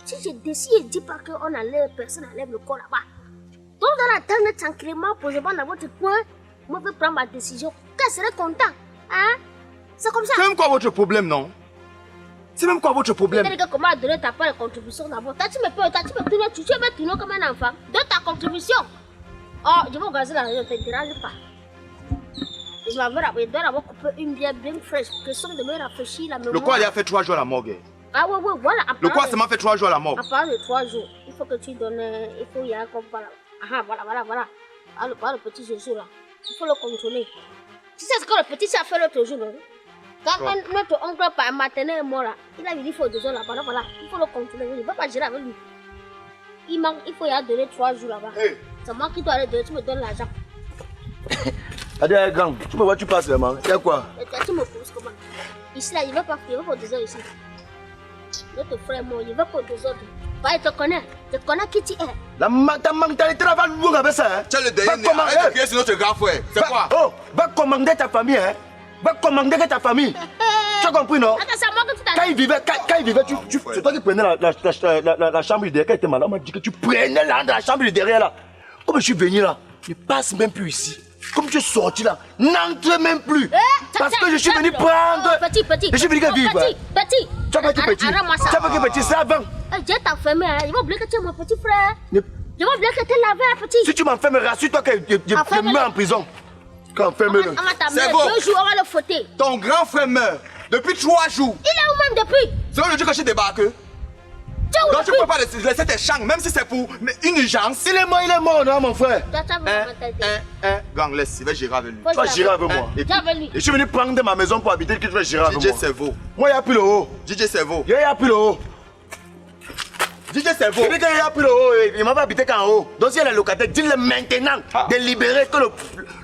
Si je décide et dis pas qu'on enlève, personne n'enlève le corps là-bas. Donc dans la table tranquillement, posez-moi dans votre coin, moi je vais prendre ma décision. Qu'elle serait content, hein? C'est comme ça. C'est même quoi votre problème, non? C'est même quoi votre problème? Tu sais comment donner ta part de contribution d'abord. Tu me tourner, tu vas tourner comme un enfant. Donne ta contribution. Oh, je vais organiser la réunion, ne te dérange pas. Je dois avoir coupé une bière bien fraîche. Question de me rafraîchir la mémoire. Le quoi il a fait 3 jours à la morgue? Ah ouais, voilà. Le quoi seulement fait 3 jours à la morgue? À part de 3 jours, il faut que tu donnes. Il faut y avoir comme voilà. Ah, voilà. Ah, le petit Jojo là. Il faut le contrôler. Tu sais ce que le petit a fait l'autre jour, non? Quand notre oncle par matin est mort là, il a dit qu'il faut 2 jours là-bas. Voilà, il faut le contrôler. Il ne va pas gérer avec lui. Il faut y aller donner 3 jours là-bas. C'est moi qui dois aller donner, tu me donnes l'argent. Adé, grand, tu me vois, tu passes vraiment. Il y a quoi? Tu me pousses comment? Ici là, il va pas faire, il va pour 2 heures ici. Notre frère mort, il va pour 2 heures. Bah, je te connais qui tu es. Ta mentalité là va loin avec ça. Hein? Tu as le dernier, arrête de crier sur notre grand frère. C'est quoi? Oh, va commander ta famille, hein? Va commander ta famille. Tu as compris, non? Attends, c'est moi que tu t'as Quand il vivait, c'est toi qui prenais la chambre du derrière. Quand il était malade, on m'a dit que tu prenais la chambre du derrière là. Comme je suis venu là, ne passe même plus ici. Comme tu es sorti là, n'entre même plus. Parce que je suis venu prendre. Petit. Je suis venu vivre. Petit. Tu as pas dit petit. Tu as pas dit petit, c'est avant. Je vais t'enfermer, il va oublier que tu es mon petit frère. Je vais oublier que tu es lavé, petit. Si tu m'enfermes, rassure-toi que je me mets en prison. Enferme-le. C'est bon. 2 jours, on va le fouetter. Ton grand frère meurt depuis 3 jours. Il est où même depuis? C'est le jour que je débarque. Donc tu ne peux pas laisser tes champs, même si c'est pour une urgence. Il est mort, non, mon frère. Gang, laisse, il va gérer avec lui. Tu vas gérer avec moi. Je suis venu prendre ma maison pour habiter, que tu vas gérer avec moi. DJ Cerveau. Moi, il n'y a plus le haut. DJ Cerveau. Il n'y a plus le haut. DJ Cerveau. Il dit qu'il n'y a plus le haut, il m'a pas habité qu'en haut. Donc s'il y a les locataires, dis-le maintenant de libérer que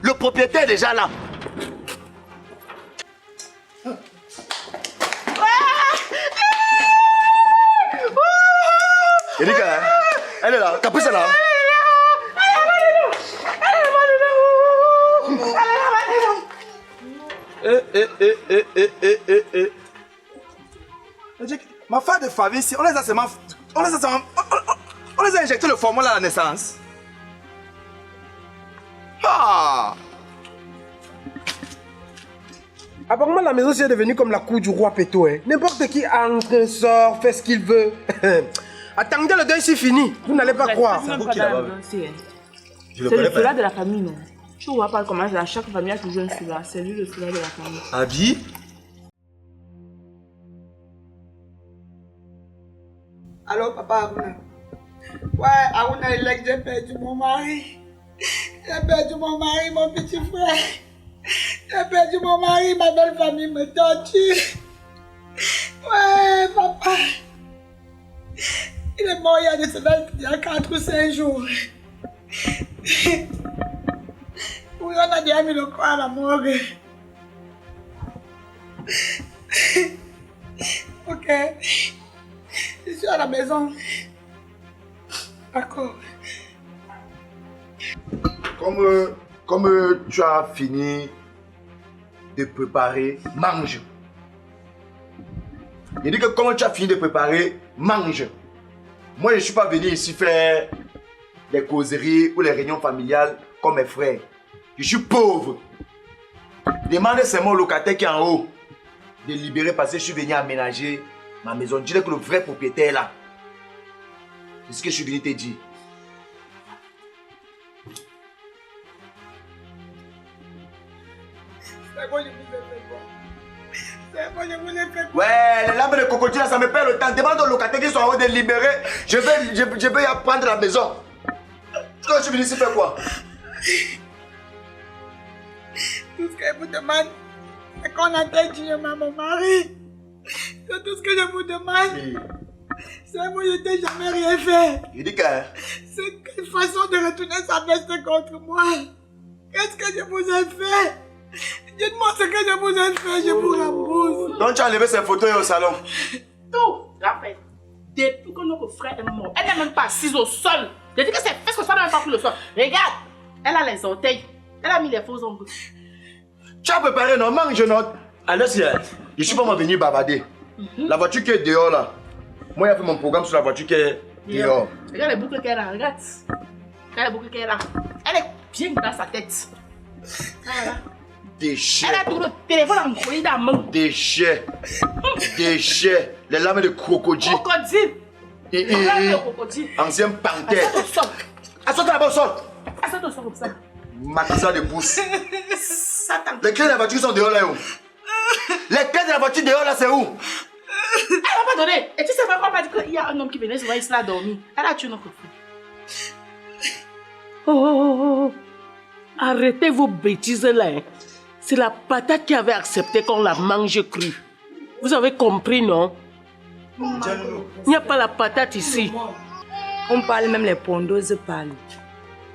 le propriétaire est déjà là. Erika, elle est là, Caprice est là. Ma femme de famille, on les a injecté le formol à la naissance. Apparemment, la maison c'est devenu comme la cour du roi Péto. Hein. N'importe qui entre, sort, fait ce qu'il veut. Attendez le deuil, c'est fini. Vous n'allez pas croire. C'est vous qui l'avez. Je le C'est connais le foulard pas. de la famille, non? Tu vois pas comment à chaque famille a toujours un foulard. C'est lui le foulard de la famille. Abi? Alors, papa Aruna. Ouais, Aruna, il a que j'ai perdu mon mari. J'ai perdu mon mari, mon petit frère. J'ai perdu mon mari, ma belle famille me torture. Ouais, papa. Il est mort il y a 4 ou 5 jours. Oui, on a déjà mis le corps à la morgue. Ok. Je suis à la maison. D'accord. Comme tu as fini de préparer, mange. Il dit que comme tu as fini de préparer, mange. Moi, je ne suis pas venu ici faire des causeries ou les réunions familiales comme mes frères. Je suis pauvre. Demandez seulement au locataire qui est en haut de libérer parce que je suis venu aménager ma maison. Dis-le que le vrai propriétaire est là. C'est ce que je suis venu te dire. C'est bon, je vous ai fait quoi? C'est bon, je vous ai fait quoi? Ouais, les lames de crocodile, ça me perd le temps. Demande aux locataires qui sont en haut de libérer. Je vais y prendre la maison. Quand je suis venu ici faire quoi? Tout ce que je vous demande, c'est qu'on atteigne dignement mon mari. C'est tout ce que je vous demande. Oui. C'est moi, je n'ai jamais rien fait. Il dit que... C'est une façon de retourner sa veste contre moi. Qu'est-ce que je vous ai fait? Dites-moi ce que je vous ai fait, je vous rembourse. Donc tu as enlevé ces fauteuils au salon. Tout, Raphaël. Depuis que notre frère est mort, elle n'est même pas assise au sol. Je dis que ses fesses ne sont même pas pour le sol. Regarde, elle a les orteils. Elle a mis les faux ongles. Tu as préparé, non? Mange, non? Alors, je ne suis pas venu bavarder. La voiture qui est dehors, là. Moi, j'ai fait mon programme sur la voiture qui est dehors. Regarde les boucles qu'elle a, regarde. Regarde les boucles qu'elle a. Elle est bien dans sa tête. Voilà. Déchets. Elle a tout le téléphone enroulé dans la main. Déchets. Déchets. Les lames de crocodile. Crocodile. Les lames de crocodile. Ancien panthère. Assoit au sol. Assois-toi là-bas au sol. Assoit au sol comme ça. Maquisa de pouce. Satan. Les clés de la voiture sont dehors là où? Les clés de la voiture dehors là c'est où? Elle m'a pas donné. Et tu sais pas pourquoi elle m'a dit qu'il y a un homme qui venait souvent ici là dormir. Elle a tué notre frère. Oh. Arrêtez vos bêtises là. C'est la patate qui avait accepté qu'on la mange crue. Vous avez compris, non? Il n'y a pas la patate ici. On parle, même les pondeuses parlent.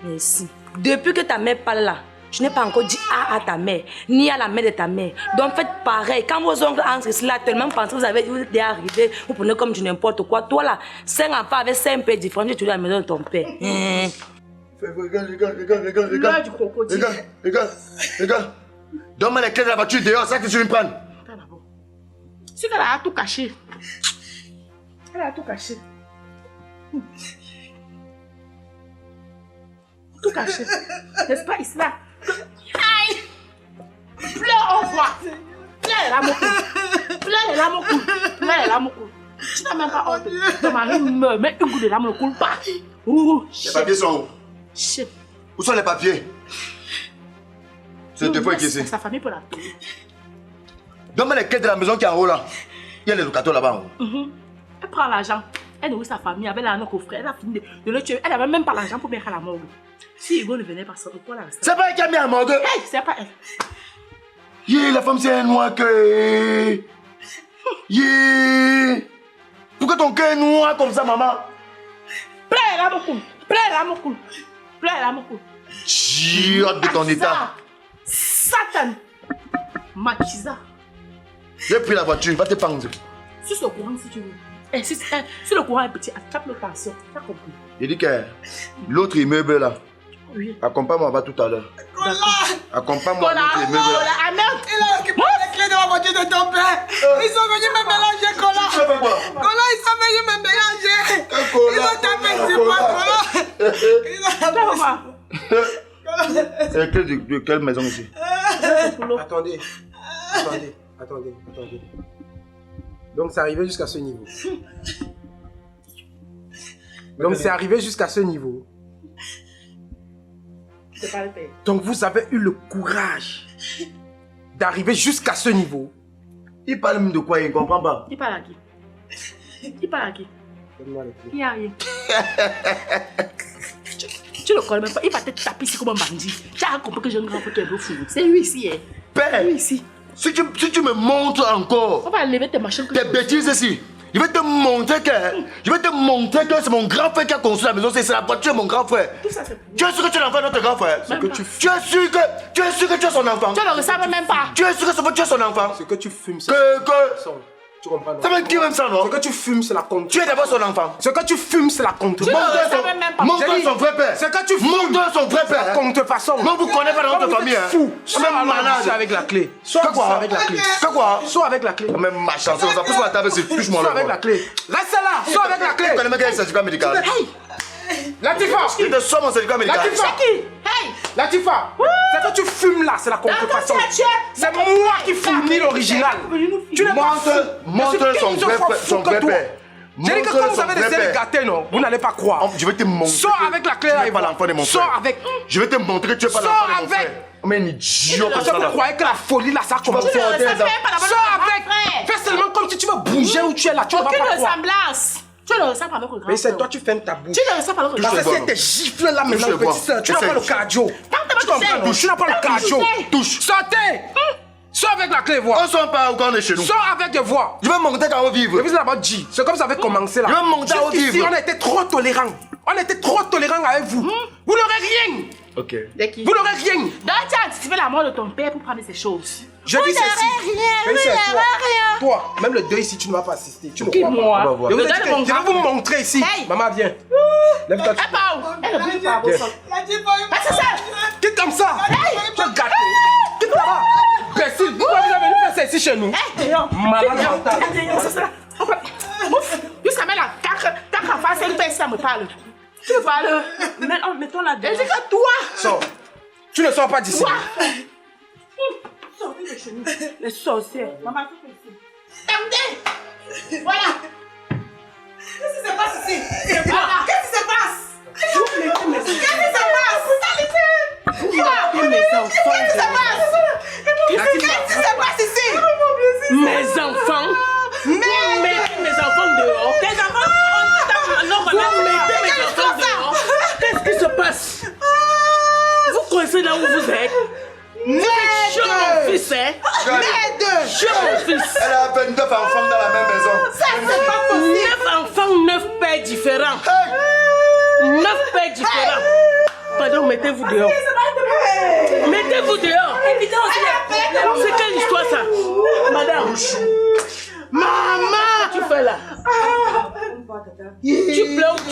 Merci. Depuis que ta mère parle là, je n'ai pas encore dit A à ta mère, ni à la mère de ta mère. Donc faites pareil. Quand vos oncles entrent ici là, tellement pensez que vous êtes arrivé, vous prenez comme du n'importe quoi. Toi là, 5 enfants avec 5 pères différents, tu es à la maison de ton père. Regarde. Donne-moi les clés de la voiture dehors, c'est ça que tu veux me prendre. C'est qu'elle a tout caché. Elle a tout caché. Tout caché. N'est-ce pas, Isla? Aïe! Pleure, on voit. Pleure, elle a mon cou. Pleure, elle a mon cou. Pleure, elle a mon cou. Tu n'as même pas honte. Ton mari meurt, mais un coup de larmes ne coule pas. Les papiers sont où? Chef. Où sont les papiers? C'est le téléphone qui est ici. Sa famille peut la trouver. Donne-moi les clés de la maison qui est en haut là. Il y a les locataires là-bas. Elle prend l'argent. Elle nourrit sa famille avec l'argent qu'au frère. Elle a fini de le tuer. Elle n'avait même pas l'argent pour mettre à la morgue. Si Hugo ne venait pas, pourquoi la rester? C'est pas elle qui a mis à la morgue. Hey, c'est pas elle. Yeah, la femme c'est un noir que. Yeah. Pourquoi ton cœur est noir comme ça, maman? Pleure, elle a mon cou. Pleure, elle a mon cou. Pleure, elle a mon cou. Chiotte de ton état. Satan. Maquisa. J'ai pris la voiture, va te pendre. Suis le courant si tu veux. Eh, si le courant est petit, attrape le tension. Tu as compris? Il dit que l'autre immeuble là. Oui. Accompagne-moi là-bas tout à l'heure. Accompagne-moi à l'autre immeuble là. Ah merde! Il a récupéré les clés de la voiture de ton père. Ils sont venus me mélanger, Kola. Tu fais quoi? Kola, ils sont venus me mélanger. Ils ont tapé sur moi, Kola. C'est les clés de quelle maison ici? Attendez. Donc c'est arrivé jusqu'à ce niveau. Donc c'est arrivé jusqu'à ce niveau. C'est pas le père. Donc vous avez eu le courage d'arriver jusqu'à ce niveau. Il parle même de quoi? Il ne comprend pas. Il parle à qui? Il parle à qui? Donne-moi les clés. Il n'y a rien. Tu le connais même pas. Il va te taper ici comme un bandit. Tu as compris que j'ai un grand frère qui est un peu fou. C'est lui ici. Hein. Père, Lui ici. si tu me montres encore On va lever tes machines. tes bêtises ici, je vais te montrer que c'est mon grand frère qui a construit la maison, c'est la voiture de mon grand frère. Tout ça, c'est pour Tu es sûr que tu es l'enfant de notre grand frère? Tu es sûr que tu es son enfant? tu ne le savais même pas. Tu es sûr que tu es son enfant? Ce que tu fumes, c'est tu comprends? Ça veut dire même ça, non? Ce que tu fumes, c'est la contrebande. Tu es d'abord son enfant. Ce que tu fumes, c'est la contrebande. Montre son vrai père. Ce que tu fumes, montre son vrai père. la contrefaçon. Moi, vous connaissez pas dans notre famille. Fou. Sois malade avec la clé. Sois avec la clé. Quoi? Sois avec la clé. Même ma chance, on va plus sur la table, c'est plus moi Sois avec la clé. Reste là. Sois avec la clé. Tu connais même quel est le certificat médical? Latifa. Je te sors mon certificat médical. Latifa. Latifa. Ce que tu fumes là, c'est la contrefaçon. C'est moi qui fournis l'original. Tu n'es pas fou. Montre son vrai père. J'ai dit que quand vous avez essayé de gâter, non, vous n'allez pas croire. Je vais te montrer. Sors avec la clé là. Tu n'es pas l'enfant de mon frère. Sors avec. Je vais te montrer que tu n'es pas l'enfant de mon frère. Mais un idiot comme ça Vous là. croyez que la folie là, ça commence. Sors avec. Fais seulement comme si tu veux bouger où tu es là. Tu ne vas pas croire. ressemblance. Tu ne le ressens pas avec le grand. Mais c'est toi, tu fermes ta bouche. Tu ne le ressens pas avec le grand. Parce que c'est tes gifles là maintenant, petite soeur. Tu n'as pas le cardio. Tu comprends? Tu n'as pas le cardio. Touche. Sortez. Sors avec la clé, vois. On sort pas quand on est chez nous. Sors avec et vois. Je vais montrer comment vivre. Je vous ai d'abord dit, c'est comme ça avait commencé là. Je vais montrer à Jusqu'ici, vivre. on a été trop tolérants. On a été trop tolérants avec vous. Vous n'aurez rien. Ok. Vous n'aurez rien. Donc tu as anticipé la mort de ton père pour prendre ces choses. Je dis ceci. Vous n'aurez rien. Toi, même le deuil, si tu ne vas pas assister, tu ne Qui, crois pas. moi? On va voir. Je vous ai Le dit gars de que mon je vais grand vous montrer ici. Hey. Maman, viens. Lève-toi. Elle parle. Elle ne bouge pas. C'est ça. Quitte comme ça. Tu es gâté. Quitte là-bas. Imbécile, pourquoi vous avez venu faire ça ici chez nous? Malade mental. Jusqu'à maintenant, quand en face, elle fait ça, me parle. Tu me parles. Mettons la Elle dit que toi. Sors. Tu ne sors pas d'ici. Sortez de chez nous. Les sorcières. Maman, Attendez. Voilà. Qu'est-ce qui se passe ici? Voilà. Qu'est-ce qui se passe? Qu'est-ce qui se passe? vous mettez mes enfants dehors. Qu'est-ce qui se passe ici? Mes enfants. Vous mettez mes enfants dehors. Tes enfants. Non, vous mettez mes enfants dehors. Qu'est-ce qui se passe? Vous connaissez là où vous êtes? Je suis mon fils, hein? Je suis mon fils. Elle a 29 enfants dans la même maison. Ça, c'est pas possible. 9 enfants, 9 pères différents. 9 pères différents. Pardon, mettez-vous dehors. Mettez-vous dehors. C'est quelle histoire ça? Madame. Maman, tu fais là? Tu pleures ou tu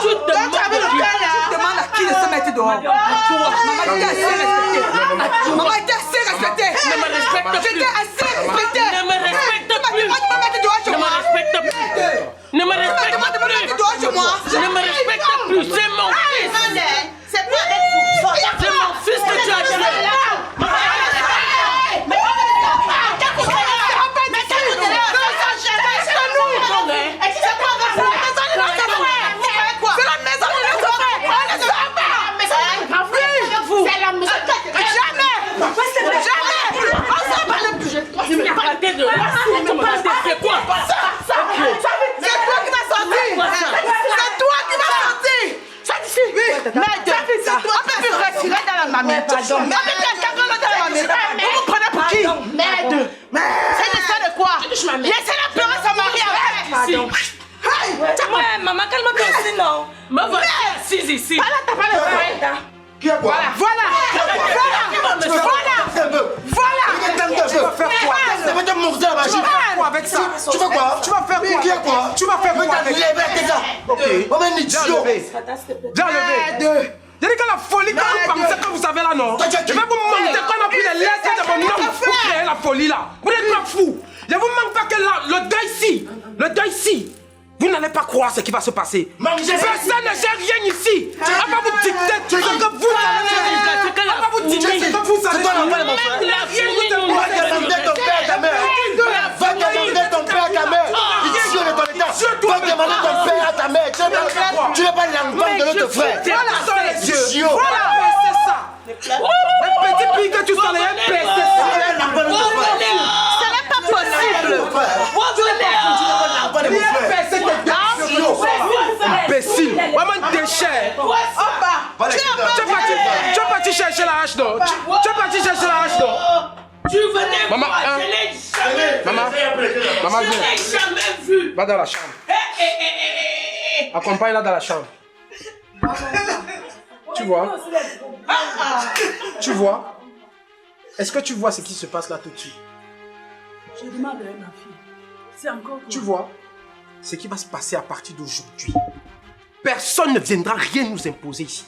tu te demandes à qui de se mettre dehors. À toi. Maman était assez respectée. Ne me respecte plus. J'étais assez respectée. Ne me respecte plus. Ne me mettre dehors chez Ne me moi. respecte plus. Ne me respecte plus. Ne me respecte plus. C'est mon fils. C'est pas avec vous. C'est mon fils que tu as tué. Arrêtez de c'est quoi? C'est toi qui m'as sorti. C'est toi qui m'as sorti. Sors d'ici. On peut plus retirer dans la mamie. Pardon. Mais dans la mamie. Vous me prenez pour qui? Merde. C'est l'histoire de quoi? Laissez-la pleurer son mari avec. Pardon. Ouais, maman, calme-toi aussi, non. Me voici assise ici. Voilà, t'as pas le frère. Qui a quoi? Voilà. Tu vas faire quoi? Ça va te morder la magie. Tu vas faire quoi avec ça? Tu fais quoi? Tu vas faire quoi? Qui a quoi? Tu vas faire quoi avec ça? Ok. Oh, mais un idiot. Viens lever. Viens lever. J'ai dit que la folie que vous pensez que vous avez là, non? Je vais vous montrer qu'on a pris les lettres de mon nom pour créer la folie là. Vous n'êtes pas fous. Je vous manque pas que là, le deuil ici, vous n'allez pas croire ce qui va se passer. Personne ne gère rien ici. On va vous dicter ce que vous allez faire. On va vous dicter ce que vous allez faire. Va demander ton père à ta mère. Va demander ton père à ta mère. Idiot de ton état. Va demander ton père à ta mère, tu n'es pas l'enfant de notre frère. Voilà, les yeux. Voilà, c'est ça. Les petits pics que tu sens, les c'est ça. Ce n'est pas possible. Imbécile. Maman déchet. Tu es parti chercher la hache, non? Tu es parti chercher la hache, non? Tu venais maman, voir, je l'ai jamais vu. Maman, je l'ai jamais vu. Va dans la chambre. Accompagne-la dans la chambre. Tu vois? Tu vois? Est-ce que tu vois ce qui se passe là tout de suite? Je demande à ma fille. C'est encore. Tu vois? Ce qui va se passer à partir d'aujourd'hui. Personne ne viendra rien nous imposer ici.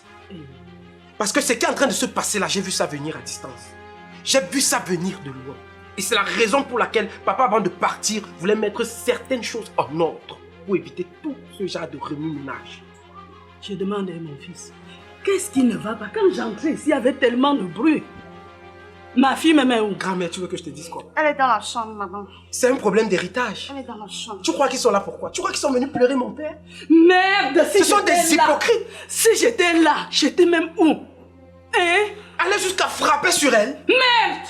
Parce que ce qui est en train de se passer là, j'ai vu ça venir à distance. J'ai vu ça venir de loin. Et c'est la raison pour laquelle papa, avant de partir, voulait mettre certaines choses en ordre pour éviter tout ce genre de remue-ménage. Je demande à mon fils, qu'est-ce qui ne va pas? Quand j'entrais ici, il y avait tellement de bruit. Ma fille me met où? Grand-mère, tu veux que je te dise quoi? Elle est dans la chambre, maman. C'est un problème d'héritage. Elle est dans la chambre. Tu crois qu'ils sont là pourquoi? Tu crois qu'ils sont venus pleurer mon père? Merde, si ce sont des hypocrites. Si j'étais là, j'étais même où? Hein? Aller jusqu'à frapper sur elle? Merde!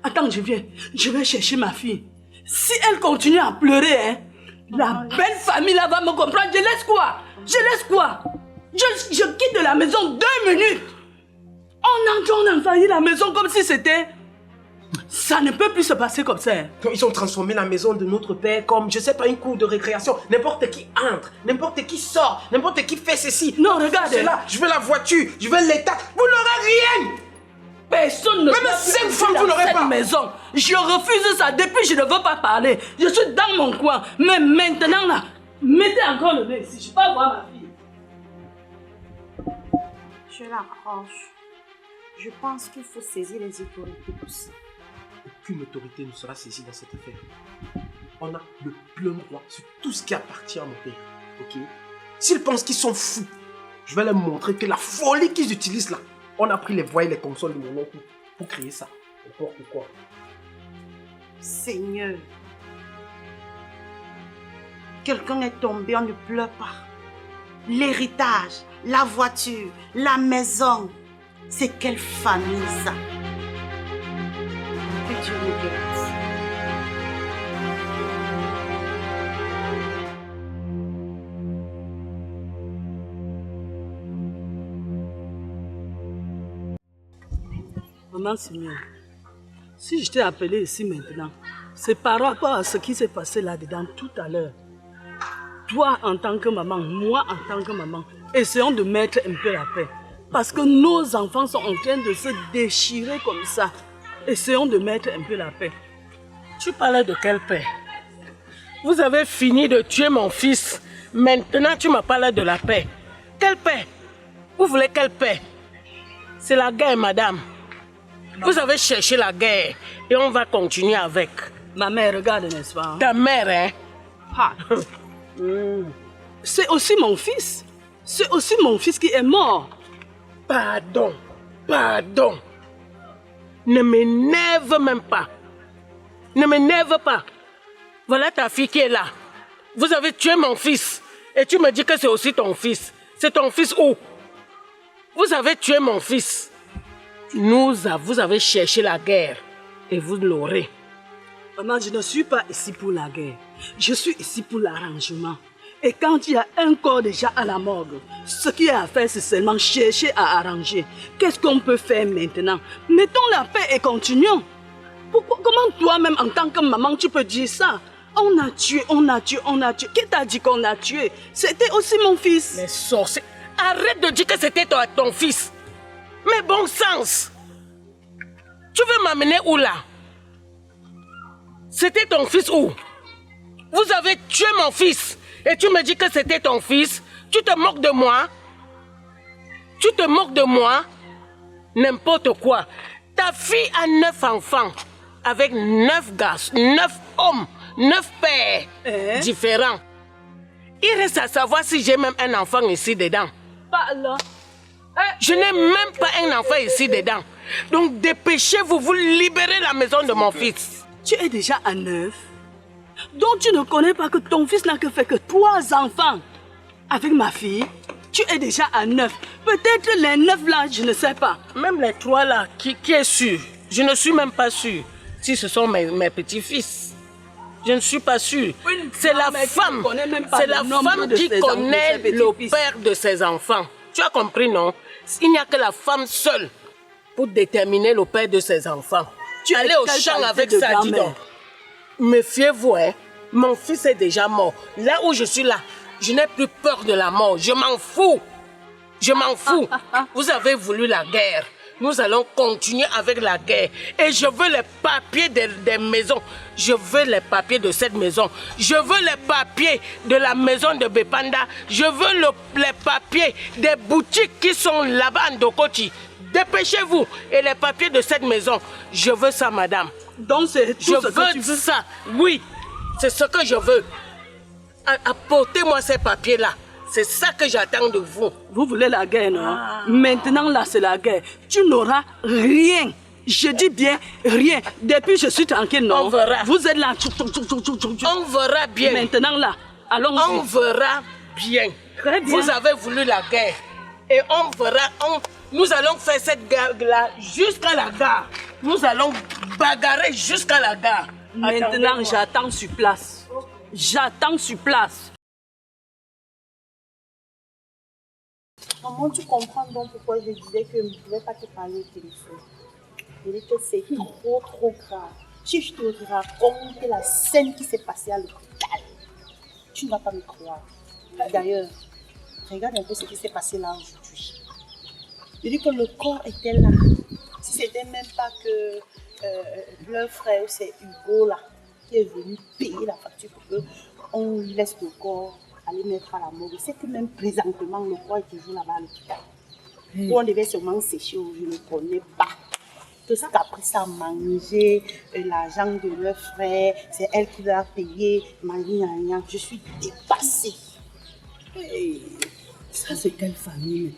Attends, je viens. Je vais chercher ma fille. Si elle continue à pleurer, hein, la belle famille là va me comprendre. Je laisse quoi? Je quitte la maison 2 minutes. On a envahi la maison comme si c'était... Ça ne peut plus se passer comme ça. Hein. Ils ont transformé la maison de notre père comme, je sais pas, une cour de récréation. N'importe qui entre, n'importe qui sort, n'importe qui fait ceci. Non, regarde. Là, je veux la voiture, je veux l'état. Vous n'aurez rien. Personne ne même 5 femmes, vous n'aurez pas. Maison. Je refuse ça. Depuis, je ne veux pas parler. Je suis dans mon coin. Mais maintenant, là, mettez encore le nez ici. Je ne vais pas voir ma fille. Je l'approche. Je pense qu'il faut saisir les autorités aussi. Aucune autorité ne sera saisie dans cette affaire. On a le plein droit sur tout ce qui appartient à mon père. Ok? S'ils pensent qu'ils sont fous, je vais leur montrer que la folie qu'ils utilisent là, on a pris les voies et les consoles de mon oncle pour créer ça. N'importe quoi. Seigneur, quelqu'un est tombé, on ne pleure pas. L'héritage, la voiture, la maison. C'est quelle famille ça? Que Dieu nous bénisse. Maman Simeon, si je t'ai appelé ici maintenant, c'est par rapport à ce qui s'est passé là-dedans tout à l'heure. Toi en tant que maman, moi en tant que maman, essayons de mettre un peu la paix. Parce que nos enfants sont en train de se déchirer comme ça. Essayons de mettre un peu la paix. Tu parlais de quelle paix? Vous avez fini de tuer mon fils. Maintenant, tu me parles de la paix. Quelle paix? Vous voulez quelle paix? C'est la guerre, madame. Vous avez cherché la guerre et on va continuer avec. Ma mère, regarde, n'est-ce pas? Ta mère, hein? Ah. C'est aussi mon fils. C'est aussi mon fils qui est mort. Pardon, pardon. Ne m'énerve même pas. Ne m'énerve pas. Voilà ta fille qui est là. Vous avez tué mon fils. Et tu me dis que c'est aussi ton fils. C'est ton fils où? Vous avez tué mon fils. Vous avez cherché la guerre. Et vous l'aurez. Maman, je ne suis pas ici pour la guerre. Je suis ici pour l'arrangement. Et quand il y a un corps déjà à la morgue, ce qui est à faire, c'est seulement chercher à arranger. Qu'est-ce qu'on peut faire maintenant? Mettons la paix et continuons. Comment toi-même, en tant que maman, tu peux dire ça? On a tué. Qui t'a dit qu'on a tué? C'était aussi mon fils. Mais sorcier, arrête de dire que c'était ton fils. Mais bon sens. Tu veux m'amener où là? C'était ton fils où? Vous avez tué mon fils. Et tu me dis que c'était ton fils? Tu te moques de moi? Tu te moques de moi? N'importe quoi. Ta fille a 9 enfants. Avec 9 garçons, 9 hommes, 9 pères différents. Il reste à savoir si j'ai même un enfant ici dedans. Pas là. Je n'ai même pas un enfant ici dedans. Donc dépêchez-vous, vous libérez la maison de mon fils. Tu es déjà à 9. Donc tu ne connais pas que ton fils n'a que fait que 3 enfants. Avec ma fille, tu es déjà à 9. Peut-être les 9 là, je ne sais pas. Même les 3 là, qui est sûr? Je ne suis même pas sûr si ce sont mes petits-fils. Je ne suis pas sûr. C'est la femme, c'est la femme qui connaît le père de ses enfants. Tu as compris, non? Il n'y a que la femme seule pour déterminer le père de ses enfants. Tu allez au champ avec ça, dis donc. Méfiez-vous, hein. Mon fils est déjà mort. Là où je suis là, je n'ai plus peur de la mort. Je m'en fous. Je m'en fous. Vous avez voulu la guerre. Nous allons continuer avec la guerre. Et je veux les papiers des maisons. Je veux les papiers de cette maison. Je veux les papiers de la maison de Bepanda. Je veux les papiers des boutiques qui sont là-bas en Dokoti. Dépêchez-vous. Et les papiers de cette maison. Je veux ça, madame. Donc c'est tout ce que tu veux? Ça. Oui, c'est ce que je veux. Apportez-moi ces papiers-là. C'est ça que j'attends de vous. Vous voulez la guerre, non? Maintenant, là, c'est la guerre. Tu n'auras rien. Je dis bien rien. Depuis, je suis tranquille, non? On verra. Vous êtes là. On verra bien. Maintenant, là, allons-y. On verra bien. Très bien. Vous avez voulu la guerre. Et on verra. Nous allons faire cette guerre-là jusqu'à la gare. Nous allons bagarrer jusqu'à la gare. Maintenant, j'attends sur place. J'attends sur place. Maman, tu comprends donc pourquoi je disais que je ne pouvais pas te parler au téléphone. Je dis que c'est trop grave. Si je te raconte la scène qui s'est passée à l'hôpital, tu ne vas pas me croire. D'ailleurs, regarde un peu ce qui s'est passé là aujourd'hui. Je dis que le corps était là. Si c'était même pas que leur frère, c'est Hugo là, qui est venu payer la facture pour qu'on laisse le corps aller mettre à la morgue. C'est que même présentement, le corps est toujours là-bas à l'hôpital. Où on devait seulement sécher, je ne connais pas. Tout ce qu'après ça a mangé, l'argent de leur frère, c'est elle qui l'a payé, je suis dépassée. Hey, ça c'est quelle famille?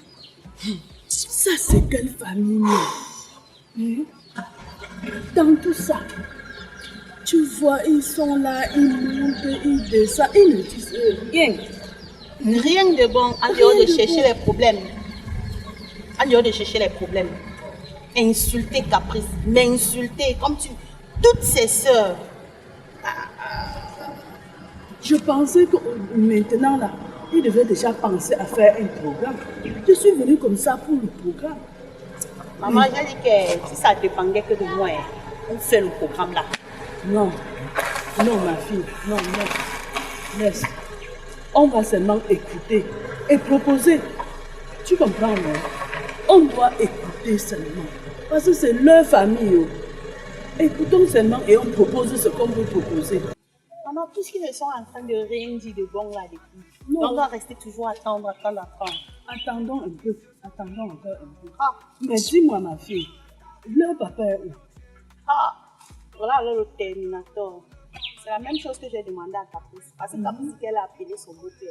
Ça c'est quelle famille? Dans tout ça, tu vois, ils sont là, ils montent, ils descendent, ils ne disent rien. Rien de bon en dehors de chercher les problèmes. En dehors de chercher les problèmes. Insulter Caprice, m'insulter comme tu... Toutes ces sœurs. Je pensais que maintenant là, ils devaient déjà penser à faire un programme. Je suis venue comme ça pour le programme. Maman, j'ai dit que si ça dépendait que de moi, on fait le programme là. Non, non ma fille, non. Laisse. On va seulement écouter et proposer. Tu comprends, non? On doit écouter seulement. Parce que c'est leur famille. Écoutons seulement et on propose ce qu'on veut proposer. Maman, puisqu'ils sont en train de rien dire de bon là depuis, on doit rester toujours attendre. Attendons un peu. Attendons encore un peu. Mais dis-moi, ma fille, leur papa est où? Voilà le Terminator. C'est la même chose que j'ai demandé à Caprice. Parce que Caprice, qu'elle a appelé son beau-père.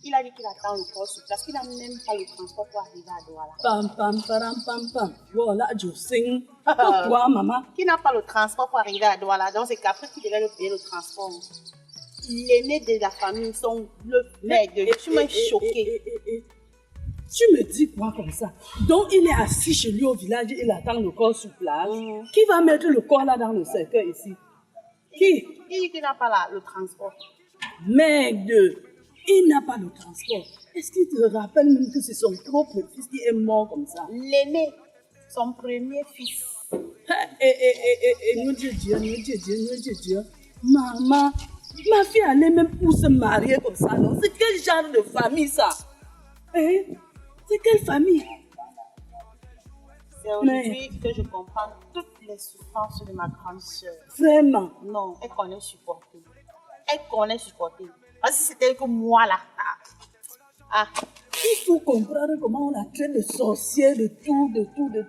Il a dit qu'il attend le corps sur place, qu'il n'a même pas le transport pour arriver à Douala. Pam. Voilà, je sais. Toi, maman. Qui n'a pas le transport pour arriver à Douala. Donc c'est Caprice qui devait le payer le transport. L'aîné de la famille, son le mec. Je suis même choquée. Tu me dis quoi comme ça? Donc il est assis chez lui au village, il attend le corps sur place. Qui va mettre le corps là dans le cercueil ici? Qui? Qui n'a pas le transport? Merde! Il n'a pas le transport. Est-ce qu'il te rappelle même que c'est son propre fils qui est mort comme ça? L'aîné, son premier fils. Nous Dieu. Maman, ma fille allait même pour se marier comme ça, non? C'est quel genre de famille ça? C'est quelle famille? C'est aujourd'hui que je comprends toutes les souffrances de ma grande soeur. Vraiment? Non, elle connaît supporter. Parce que c'était que moi là. Il faut comprendre comment on a traité de sorcière, de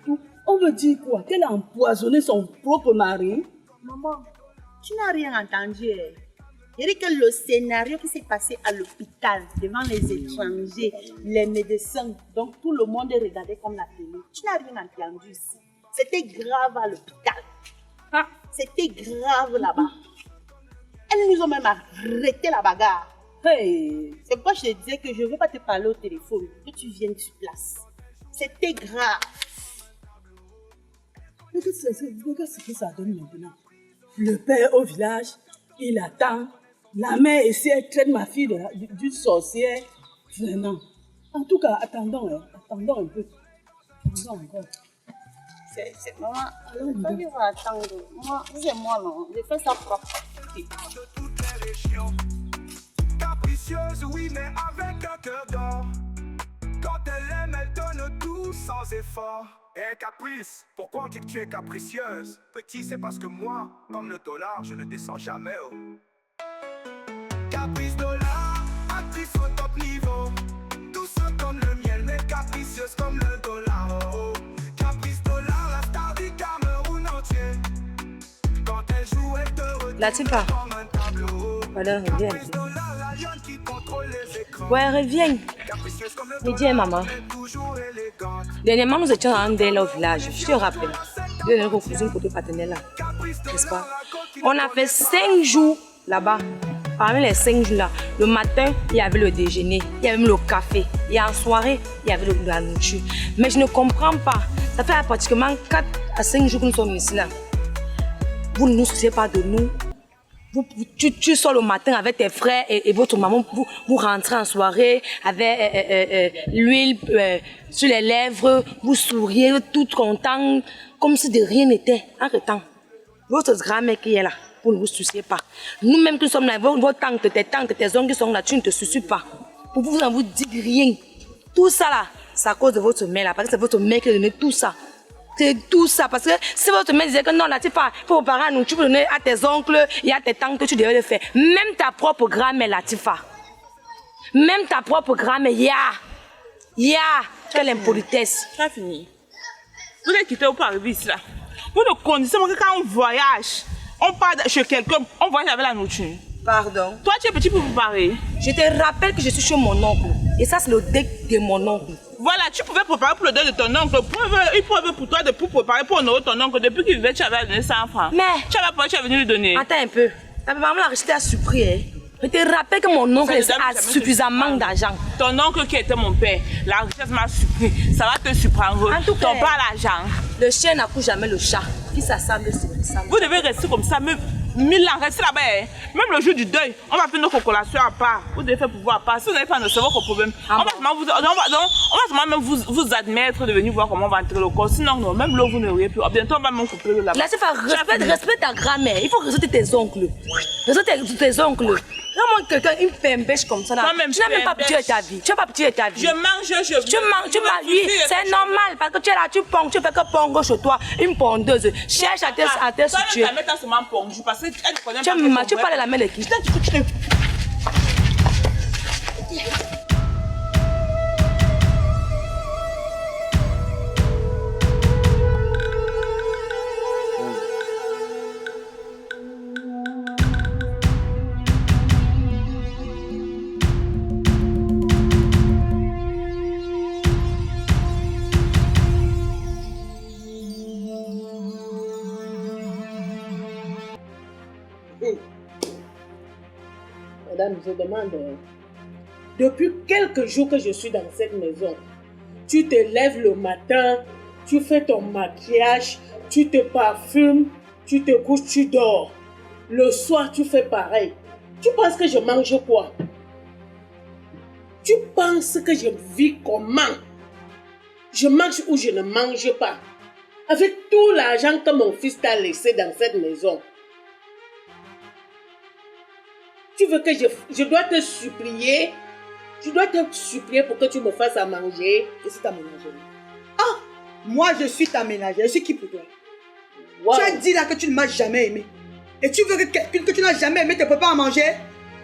tout. On veut dire quoi? Qu'elle a empoisonné son propre mari? Maman, tu n'as rien entendu. Il dit que le scénario qui s'est passé à l'hôpital devant les étrangers, les médecins, donc tout le monde regardait comme la télé. Tu n'as rien entendu ici. C'était grave à l'hôpital. C'était grave là-bas. Elles nous ont même arrêté la bagarre. Hey. C'est pourquoi je te disais que je ne veux pas te parler au téléphone, que tu viennes sur place. C'était grave. Regarde ce que ça donne maintenant. Le père au village, il attend. La mère ici, elle traite ma fille d'une sorcière. Vraiment. En tout cas, attendons un peu. Attendons encore. C'est maman, je ne peux pas vivre à attendre. Moi, c'est moi, non. Je fais ça propre. De toutes les régions. Capricieuse, oui, mais avec un cœur d'or. Quand elle aime, elle donne tout sans effort. Eh Caprice, pourquoi on dit que tu es capricieuse? Petit, c'est parce que moi, comme le dollar, je ne descends jamais. Oh. Caprice dollar, actrice au top niveau. Douce comme le miel, mais capricieuse comme le dollar. Oh. Caprice dollar, la star du Cameroun entier. Quand elle joue, elle te retrouve Latifa. comme un tableau. Voilà, reviens. Caprice dollar, la lionne qui contrôle les écrans. Ouais, reviens. Capricieuse comme le Mais dis, maman. toujours élégante. Dernièrement, nous étions en Ndela au village. Je te rappelle. De notre cousine pour te partenaire là. N'est-ce pas? On a fait 5 jours là-bas. Parmi les 5 jours là, le matin, il y avait le déjeuner, il y avait même le café. Et en soirée, il y avait la nourriture. Mais je ne comprends pas. Ça fait pratiquement 4 à 5 jours que nous sommes ici là. Vous ne nous souciez pas de nous. Tu sors le matin avec tes frères et votre maman, vous rentrez en soirée avec l'huile sur les lèvres, vous souriez, tout content, comme si de rien n'était. Entre-temps, votre grand-mère qui est là, vous ne vous souciez pas. Nous-mêmes qui sommes là, vos tantes, tes oncles qui sont là, tu ne te soucies pas. Pour vous, on vous dit rien. Tout ça là, c'est à cause de votre mère là, parce que c'est votre mère qui a donné tout ça. C'est tout ça, parce que si votre mère disait que non, là, tu faut préparer nous, tu peux donner à tes oncles et à tes tantes que tu devais le faire. Même ta propre grand-mère, Latifa. Même ta propre grand-mère, quelle impolitesse. Ça fini. Vous êtes quitté ou pas arrivé ici là. Vous ne connaissez pas que quand on voyage, on part chez quelqu'un, on voyage avec la nourriture. Pardon. Toi, tu es petit pour vous parler. Je te rappelle que je suis chez mon oncle. Et ça, c'est le deuil de mon oncle. Voilà, tu pouvais préparer pour le deuil de ton oncle. Il pouvait pour toi de préparer pour honorer ton oncle. Depuis qu'il vivait, tu avais donné 100 francs. Mais tu avais pas, tu es venu lui donner. Attends un peu. Ta maman l'a rejeté à surpris. Hein. Je te rappelle que mon oncle a suffisamment d'argent. Ton oncle qui était mon père, la richesse m'a surpris. Ça va te surprendre. En tout cas, ton pas l'argent. Le chien n'accouche jamais le chat. Qui s'assemble, c'est ça. Vous devez rester comme ça, même 1000 ans, restez là-bas. Hein. Même le jour du deuil, on va faire notre collation à part. Vous devez faire pouvoir à part. Si vous n'avez pas de savoir votre problème, on va seulement même vous admettre de venir voir comment on va entrer le corps. Sinon, non, même l'eau, vous ne riez plus. Bientôt, on va même couper là-bas. Là, c'est pas respecte ta grand-mère. Il faut respecter tes oncles. Respecte tes oncles. Comment quelqu'un, une pembèche comme ça, là, tu n'as même pas pitié de ta vie. Tu n'as pas pitié de ta vie. Je mange, tu manges, oui, c'est normal, parce que tu es là, tu ponges, tu fais que pongo chez toi, une pondeuse. Cherche à te situer. Tu parles de la mère de qui? Madame, je demande, depuis quelques jours que je suis dans cette maison, tu te lèves le matin, tu fais ton maquillage, tu te parfumes, tu te couches, tu dors. Le soir, tu fais pareil. Tu penses que je mange quoi? Tu penses que je vis comment? Je mange ou je ne mange pas? Avec tout l'argent que mon fils t'a laissé dans cette maison. Tu veux que je dois te supplier? Je dois te supplier pour que tu me fasses à manger. Je suis ta ménagère. Ah! Moi, je suis ta ménagère. Je suis qui pour toi? Wow. Tu as dit là que tu ne m'as jamais aimé. Et tu veux que quelqu'un que tu n'as jamais aimé te prépare à manger?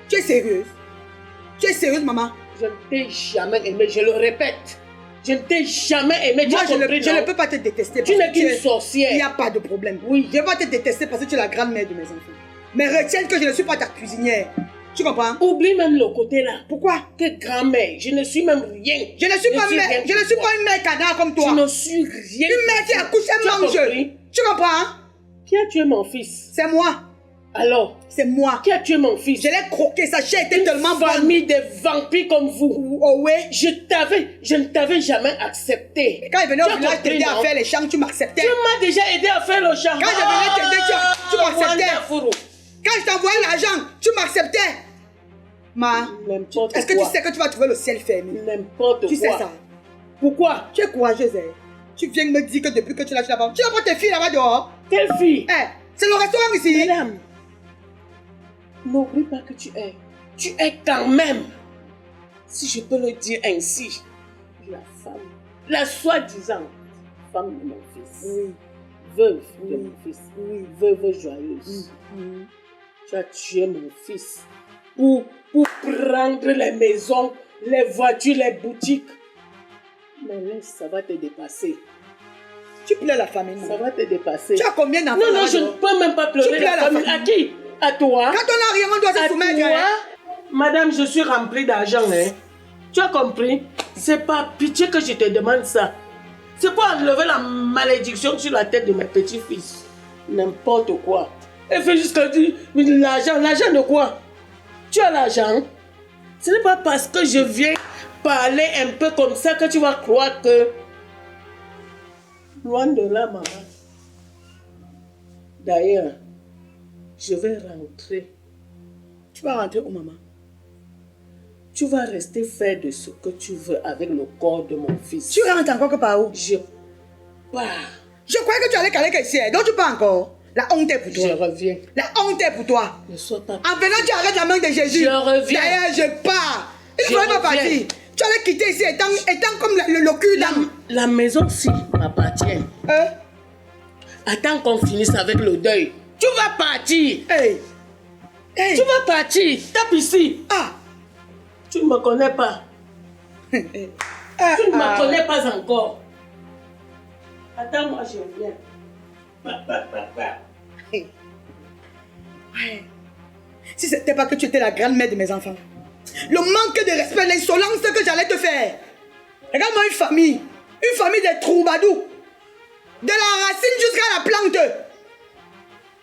Tu es sérieuse? Tu es sérieuse, maman? Je ne t'ai jamais aimé, je le répète. Je ne t'ai jamais aimé. Moi, je ne peux pas te détester. Tu n'es qu'une sorcière. Il n'y a pas de problème. Oui. Je ne vais pas te détester parce que tu es la grand-mère de mes enfants. Mais retiens que je ne suis pas ta cuisinière. Tu comprends? Oublie même le côté là. Pourquoi? Que grand-mère. Je ne suis même rien. Je ne suis pas une mère canard comme toi. Je ne suis rien. Une mère qui accouche et mange. Tu comprends? Qui a tué mon fils? C'est moi. Alors, c'est moi. Qui a tué mon fils? Je l'ai croqué, sa chair était tellement bonne. Une famille de vampires comme vous. Oh ouais. Je ne t'avais jamais accepté. Et quand il venait au village t'aider à faire les champs, tu m'acceptais. Tu m'as déjà aidé à faire le champ. Quand je venais t'aider, tu m'acceptais. Wonderful. Quand je t'envoyais l'argent, tu m'acceptais. Ma, est-ce que tu sais que tu vas trouver le ciel fermé? N'importe quoi. Tu sais ça. Pourquoi? Tu es courageuse, hein? Tu viens me dire que depuis que tu lâches là-bas, tu n'as pas tes filles là-bas dehors? Quelle fille? Eh, c'est le restaurant ici. Madame, n'oublie pas que tu es quand même, si je peux le dire ainsi, la femme, la soi-disant femme de mon fils. Oui. Veuve de mon fils. Oui. Veuve joyeuse. Tu as tué mon fils pour prendre les maisons, les voitures, les boutiques. Mais laisse, ça va te dépasser. Tu pleures la famille. Ça va te dépasser. Tu as combien d'enfants? Non, je ne peux même pas pleurer la famille. À qui? À toi? Quand on n'a rien, on doit se soumettre. À toi? Madame, je suis remplie d'argent. Hein? Tu as compris? C'est par pitié que je te demande ça. C'est pour enlever la malédiction sur la tête de mes petits-fils. N'importe quoi. Elle fait jusqu'à dire l'argent. L'argent de quoi? Tu as l'argent? Ce n'est pas parce que je viens parler un peu comme ça que tu vas croire que... Loin de là, maman. D'ailleurs, je vais rentrer. Tu vas rentrer où, maman? Tu vas rester faire de ce que tu veux avec le corps de mon fils. Tu rentres encore que par où? Je pars. Je croyais que tu allais caler ici. Donc tu pars encore. La honte est pour toi. Je reviens. La honte est pour toi. Ne sois pas... En venant, tu arrêtes la main de Jésus. Je reviens. D'ailleurs, je pars. Il ne fallait pas partir. Tu allais quitter ici étant comme le cul d'âme. La maison-ci m'appartient. Attends qu'on finisse avec le deuil. Tu vas partir. Hey. Tu vas partir. Tape ici. Ah. Tu ne me connais pas. Tu ne me connais pas encore. Attends-moi, je viens. Si ce n'était pas que tu étais la grand-mère de mes enfants. Le manque de respect, l'insolence que j'allais te faire. Regarde-moi une famille de troubadours. De la racine jusqu'à la plante.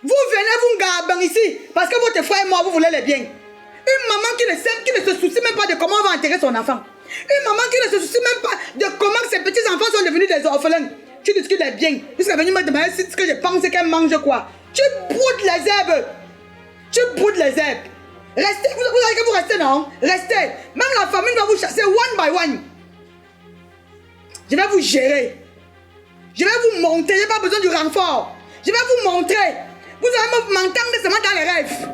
Vous venez vous garder ici parce que votre frère et moi, vous voulez les biens. Une maman qui ne se soucie même pas de comment on va enterrer son enfant. Une maman qui ne se soucie même pas de comment ses petits-enfants sont devenus des orphelins. Tu discutes des biens. Jusqu'à venir me demander ce que je pense qu'elle mange quoi. Tu broudes les herbes. Tu broudes les herbes. Restez, vous avez que vous restez, non? Restez. Même la famille va vous chasser one by one. Je vais vous gérer. Je vais vous montrer. Je n'ai pas besoin du renfort. Je vais vous montrer. Vous allez m'entendre seulement dans les rêves.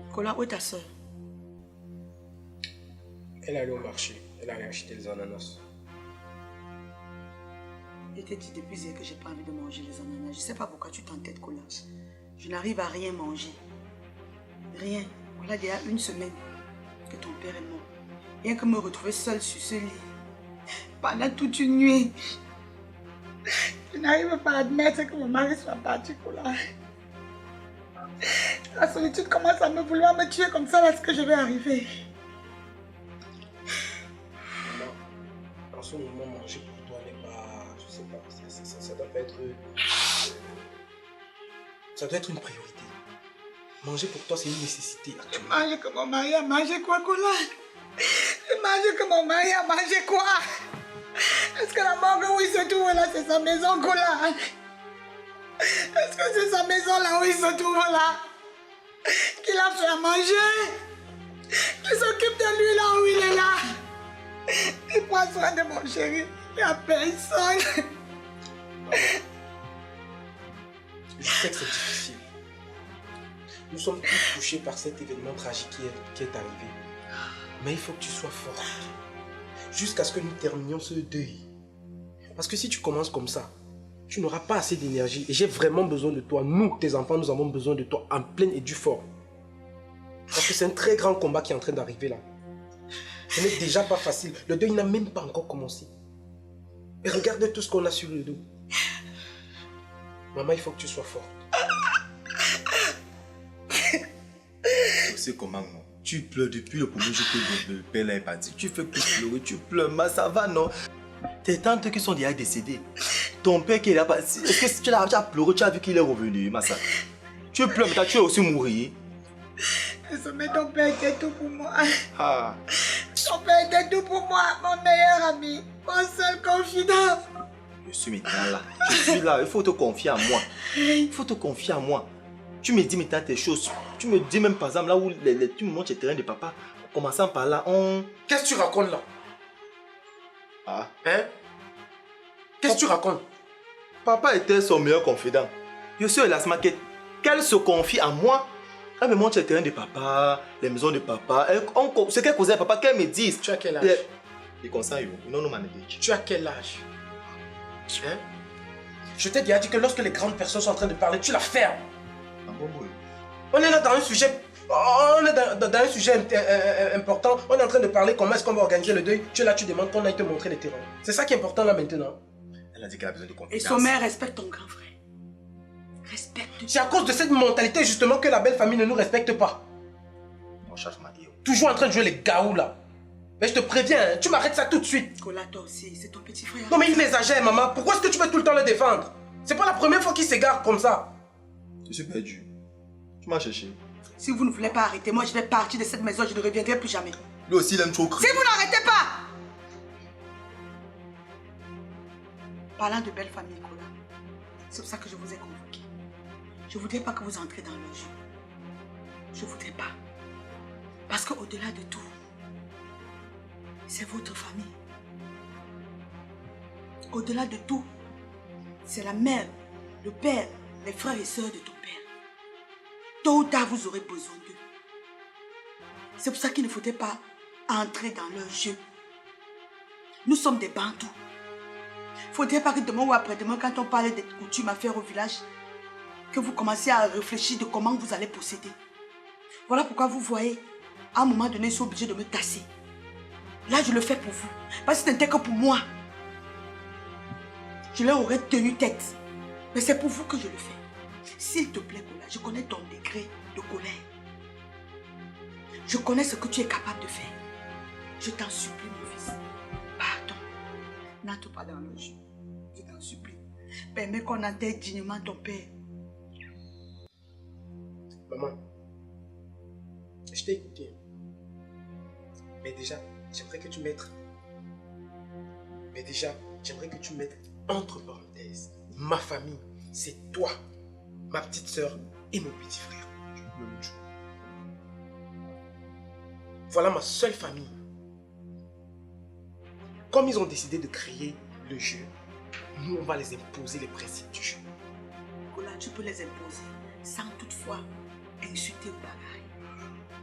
Nicolas, où est ta soeur? Elle est allée au marché. Elle a acheté les ananas. Je t'ai dit depuis hier que j'ai pas envie de manger les ananas. Je sais pas pourquoi tu t'entêtes, Nicolas. Je n'arrive à rien manger. Rien. Voilà déjà une semaine que ton père est mort. Rien que me retrouver seule sur ce lit. Pendant toute une nuit. Je n'arrive pas à admettre que mon mari soit parti, Nicolas. La solitude commence à me vouloir me tuer comme ça. Là, est-ce que je vais arriver? Maman, en ce moment, manger pour toi n'est pas... Je sais pas, ça doit pas être... Ça doit être une priorité. Manger pour toi, c'est une nécessité. Je mange que mon mari a mangé quoi, Cola? Je mange que mon mari a mangé quoi? Est-ce que la morgue où il se trouve là, c'est sa maison, Cola? Est-ce que c'est sa maison là où il se trouve là? Qu'il a fait à manger? Qui s'occupe de lui là où il est là? Il prend soin de mon chéri. Il n'y a personne. Je sais que c'est difficile. Nous sommes tous touchés par cet événement tragique qui est arrivé. Mais il faut que tu sois forte. Jusqu'à ce que nous terminions ce deuil. Parce que si tu commences comme ça, tu n'auras pas assez d'énergie. Et j'ai vraiment besoin de toi. Nous, tes enfants, nous avons besoin de toi en pleine et du fort. Parce que c'est un très grand combat qui est en train d'arriver là. Ce n'est déjà pas facile. Le deuil n'a même pas encore commencé. Et regarde tout ce qu'on a sur le dos. Maman, il faut que tu sois forte. C'est comment, non? Tu pleures depuis le premier jour que le père là est parti. Tu fais que pleurer, tu pleures, mais ça va non? Tes tantes qui sont déjà décédées. Ton père qui est là, est-ce que tu as pleuré, tu as vu qu'il est revenu, Massa? Tu pleures, mais tu es aussi mourir. Mais ton père était tout pour moi. Ah. Ton père était tout pour moi, mon meilleur ami, mon seul confident. Je suis maintenant là. Je suis là. Il faut te confier à moi. Il faut te confier à moi. Tu me dis maintenant tes choses. Tu me dis même par exemple là où tu me montres les terrains de papa. En commençant par là, Qu'est-ce que tu racontes là? Ah. Hein? Qu'est-ce que tu racontes? Papa était son meilleur confident. Je suis Elas Market. Qu'elle se confie à moi. Elle me montre les terrains de papa, les maisons de papa. Ce qu'elle causait à papa, qu'elle me dise. Tu as quel âge? Il conseille, non, non, tu as quel âge? Hein? Je t'ai déjà dit que lorsque les grandes personnes sont en train de parler, tu la fermes. Ah bon, oui. On est là dans un sujet. On est dans un sujet important. On est en train de parler comment est-ce qu'on va organiser le deuil. Tu es là, tu demandes qu'on aille te montrer les terrains. C'est ça qui est important là maintenant. Elle a dit qu'elle a besoin de confiance. Et Sommet, respecte ton grand frère. Respecte. C'est à cause de cette mentalité justement que la belle famille ne nous respecte pas. On cherche ma gueule. Toujours en train de jouer les gaous là. Mais je te préviens, hein, tu m'arrêtes ça tout de suite. Cola, toi aussi, c'est ton petit frère. Non mais il exagère, maman. Pourquoi est-ce que tu veux tout le temps le défendre? C'est pas la première fois qu'il s'égare comme ça. Je suis perdu. Tu m'as cherché. Si vous ne voulez pas arrêter, moi je vais partir de cette maison, je ne reviendrai plus jamais. Lui aussi, il aime trop crier. Si vous n'arrêtez pas! Parlant de belle famille, Cola, c'est pour ça que je vous ai convoqué. Je ne voudrais pas que vous entrez dans le jeu. Je ne voudrais pas. Parce qu'au-delà de tout, c'est votre famille. Au-delà de tout, c'est la mère, le père, les frères et sœurs de ton père. Tôt ou tard, vous aurez besoin d'eux. C'est pour ça qu'il ne faudrait pas entrer dans leur jeu. Nous sommes des bantous. Il ne faudrait pas que demain ou après-demain, quand on parle des coutumes à faire au village, que vous commenciez à réfléchir de comment vous allez procéder. Voilà pourquoi vous voyez, à un moment donné, ils sont obligés de me tasser. Là, je le fais pour vous. Parce que ce n'était que pour moi. Je leur aurais tenu tête. Mais c'est pour vous que je le fais. S'il te plaît, Cola, je connais ton degré de colère. Je connais ce que tu es capable de faire. Je t'en supplie, mon fils. Pardon. N'entre pas dans le jeu. Je t'en supplie. Permets qu'on enterre dignement ton père. Maman, je t'ai écouté. Mais déjà, j'aimerais que tu mettes... entre parenthèses, ma famille, c'est toi, ma petite soeur et mon petit frère. Voilà ma seule famille. Comme ils ont décidé de créer le jeu, nous on va les imposer les principes du jeu. Cola, tu peux les imposer sans toutefois insulter ou bagarrer.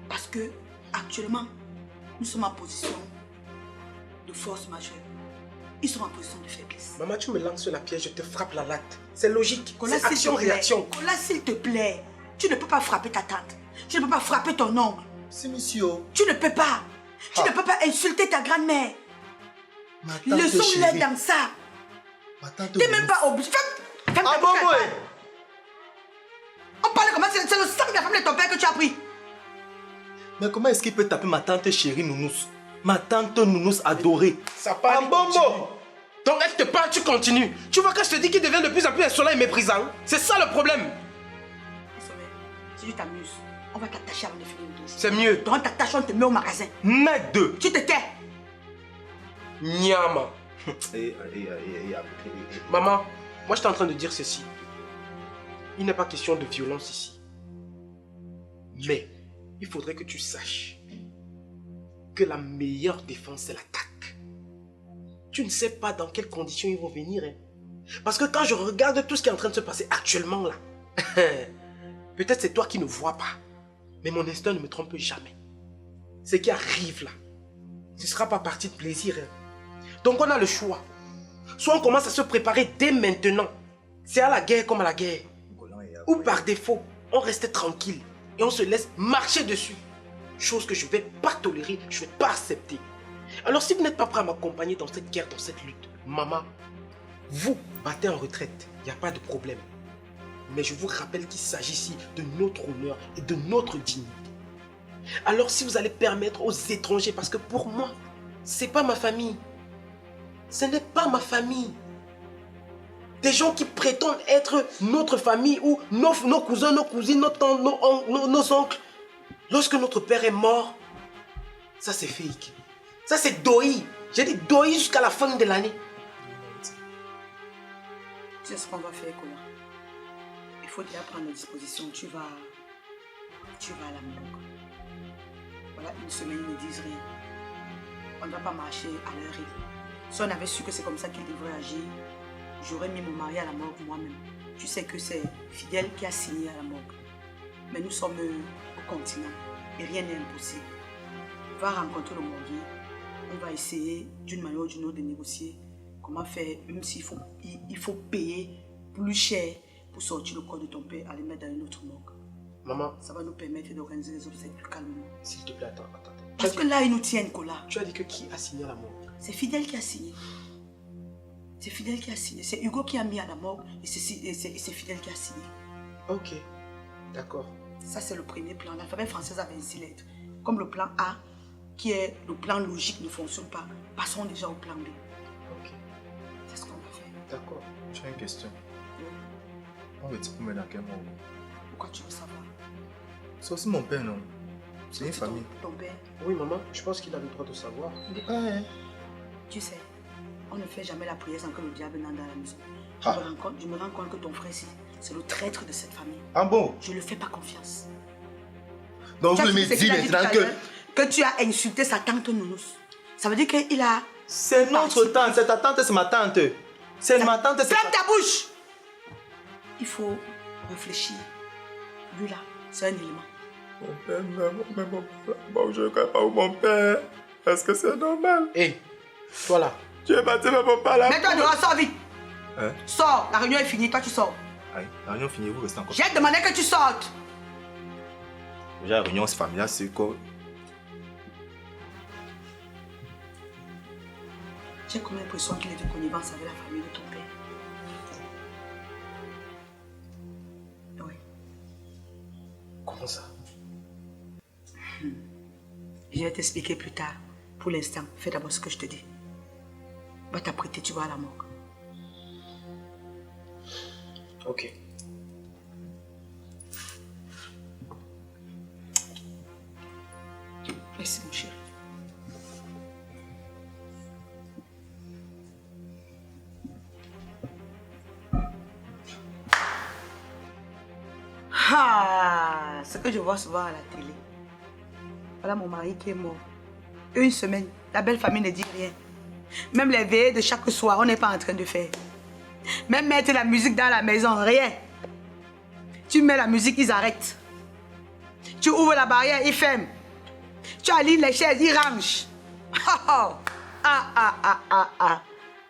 Parce que actuellement, nous sommes en position de force majeure. Ils sont en position de faiblesse. Maman, tu me lances sur la pièce, je te frappe la latte. C'est logique. Cola, C'est action-réaction. Cola, s'il te plaît, tu ne peux pas frapper ta tante. Tu ne peux pas frapper ton oncle. C'est monsieur. Tu ne peux pas. Tu ne peux pas insulter ta grand-mère. Laissons-les dans ça. Tu n'es même pas obligé. Ferme ta bouche. On parle comment c'est le sang de la femme de ton père que tu as pris. Mais comment est-ce qu'il peut taper ma tante chérie Nounous? Ma tante Nounous adorée. Ça parle. Donc elle te parle, tu continues. Tu vois que je te dis qu'il devient de plus en plus insolent et méprisant. C'est ça le problème. Si tu t'amuses, on va t'attacher avant de finir le dossier. C'est mieux. Donc on t'attache, on te met au magasin. Mec deux. Tu te tais. Nyama. Maman, moi je suis en train de dire ceci. Il n'est pas question de violence ici. Mais il faudrait que tu saches que la meilleure défense c'est l'attaque. Tu ne sais pas dans quelles conditions ils vont venir. Hein. Parce que quand je regarde tout ce qui est en train de se passer actuellement là, peut-être c'est toi qui ne vois pas. Mais mon instinct ne me trompe jamais. Ce qui arrive là, ce ne sera pas partie de plaisir. Hein. Donc on a le choix. Soit on commence à se préparer dès maintenant. C'est à la guerre comme à la guerre. Ou par défaut, on reste tranquille et on se laisse marcher dessus. Chose que je ne vais pas tolérer, je ne vais pas accepter. Alors si vous n'êtes pas prêt à m'accompagner dans cette guerre, dans cette lutte, maman, vous battez en retraite, il n'y a pas de problème. Mais je vous rappelle qu'il s'agit ici de notre honneur et de notre dignité. Alors si vous allez permettre aux étrangers, parce que pour moi, c'est pas ma famille. Ce n'est pas ma famille. Des gens qui prétendent être notre famille ou nos cousins, nos cousines, nos tantes, nos oncles. Lorsque notre père est mort, ça c'est fake. Ça c'est doi. J'ai dit doi jusqu'à la fin de l'année. Tu sais ce qu'on va faire, Kola? Il faut déjà prendre les dispositions. Tu vas à la morgue. Voilà, une semaine, ils ne disent rien. On ne va pas marcher à leur rythme. Si on avait su que c'est comme ça qu'ils devraient agir, j'aurais mis mon mari à la morgue moi-même. Tu sais que c'est Fidèle qui a signé à la morgue. Mais nous sommes au continent et rien n'est impossible. On va rencontrer le morguier. On va essayer d'une manière ou d'une autre de négocier comment faire, même s'il faut, il faut payer plus cher pour sortir le corps de ton père et le mettre dans une autre morgue. Maman, ça va nous permettre d'organiser les obsèques plus calmement. S'il te plaît, attends. Parce que là, ils nous tiennent, Kola. Tu as dit que qui a signé à la morgue? C'est Fidèle qui a signé. C'est Fidèle qui a signé. C'est Hugo qui a mis à la morgue et c'est Fidèle qui a signé. Ok, d'accord. Ça, c'est le premier plan. L'alphabet français a 26 lettres. Comme le plan A, qui est le plan logique, ne fonctionne pas, passons déjà au plan B. Ok. C'est ce qu'on va faire. D'accord. J'ai une question. On veut dire pour me dans quel monde? Pourquoi tu veux savoir? C'est aussi mon père, non? C'est une famille. Ton père? Oui, maman, je pense qu'il a le droit de savoir. Ouais. Tu sais, on ne fait jamais la prière sans que le diable n'entre dans la maison. Je me rends compte que ton frère, c'est le traître de cette famille. Ah bon? Je ne lui fais pas confiance. Donc vous me dites maintenant que tu as insulté sa tante Nounous. Ça veut dire qu'il a... C'est notre tante, c'est ta tante, c'est ma tante. C'est ma tante, c'est... Ferme ta bouche! Il faut réfléchir. Lui là, c'est un élément. Mon père, bon, je ne connais pas où mon père. Est-ce que c'est normal? Hé, toi là. Tu es parti, mais mon père là. Mets-toi dehors, sors vite. Hein? Sors, la réunion est finie, toi tu sors. Aïe, la réunion finie, vous restez encore. J'ai demandé que tu sortes. Déjà, la réunion familiale, c'est quoi? J'ai comme l'impression qu'il est de connivence avec la famille de ton père. Oui. Comment ça? Je vais t'expliquer plus tard. Pour l'instant, fais d'abord ce que je te dis. Va t'apprêter, tu vas à la morgue. Ok. Merci mon chéri. Ah, ce que je vois souvent à la télé. Voilà mon mari qui est mort. Une semaine, la belle famille ne dit rien. Même les veillées de chaque soir, on n'est pas en train de faire. Même mettre la musique dans la maison, rien. Tu mets la musique, ils arrêtent. Tu ouvres la barrière, ils ferment. Tu alignes les chaises, ils rangent.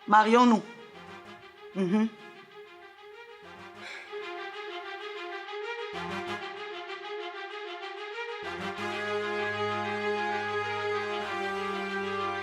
Marions-nous.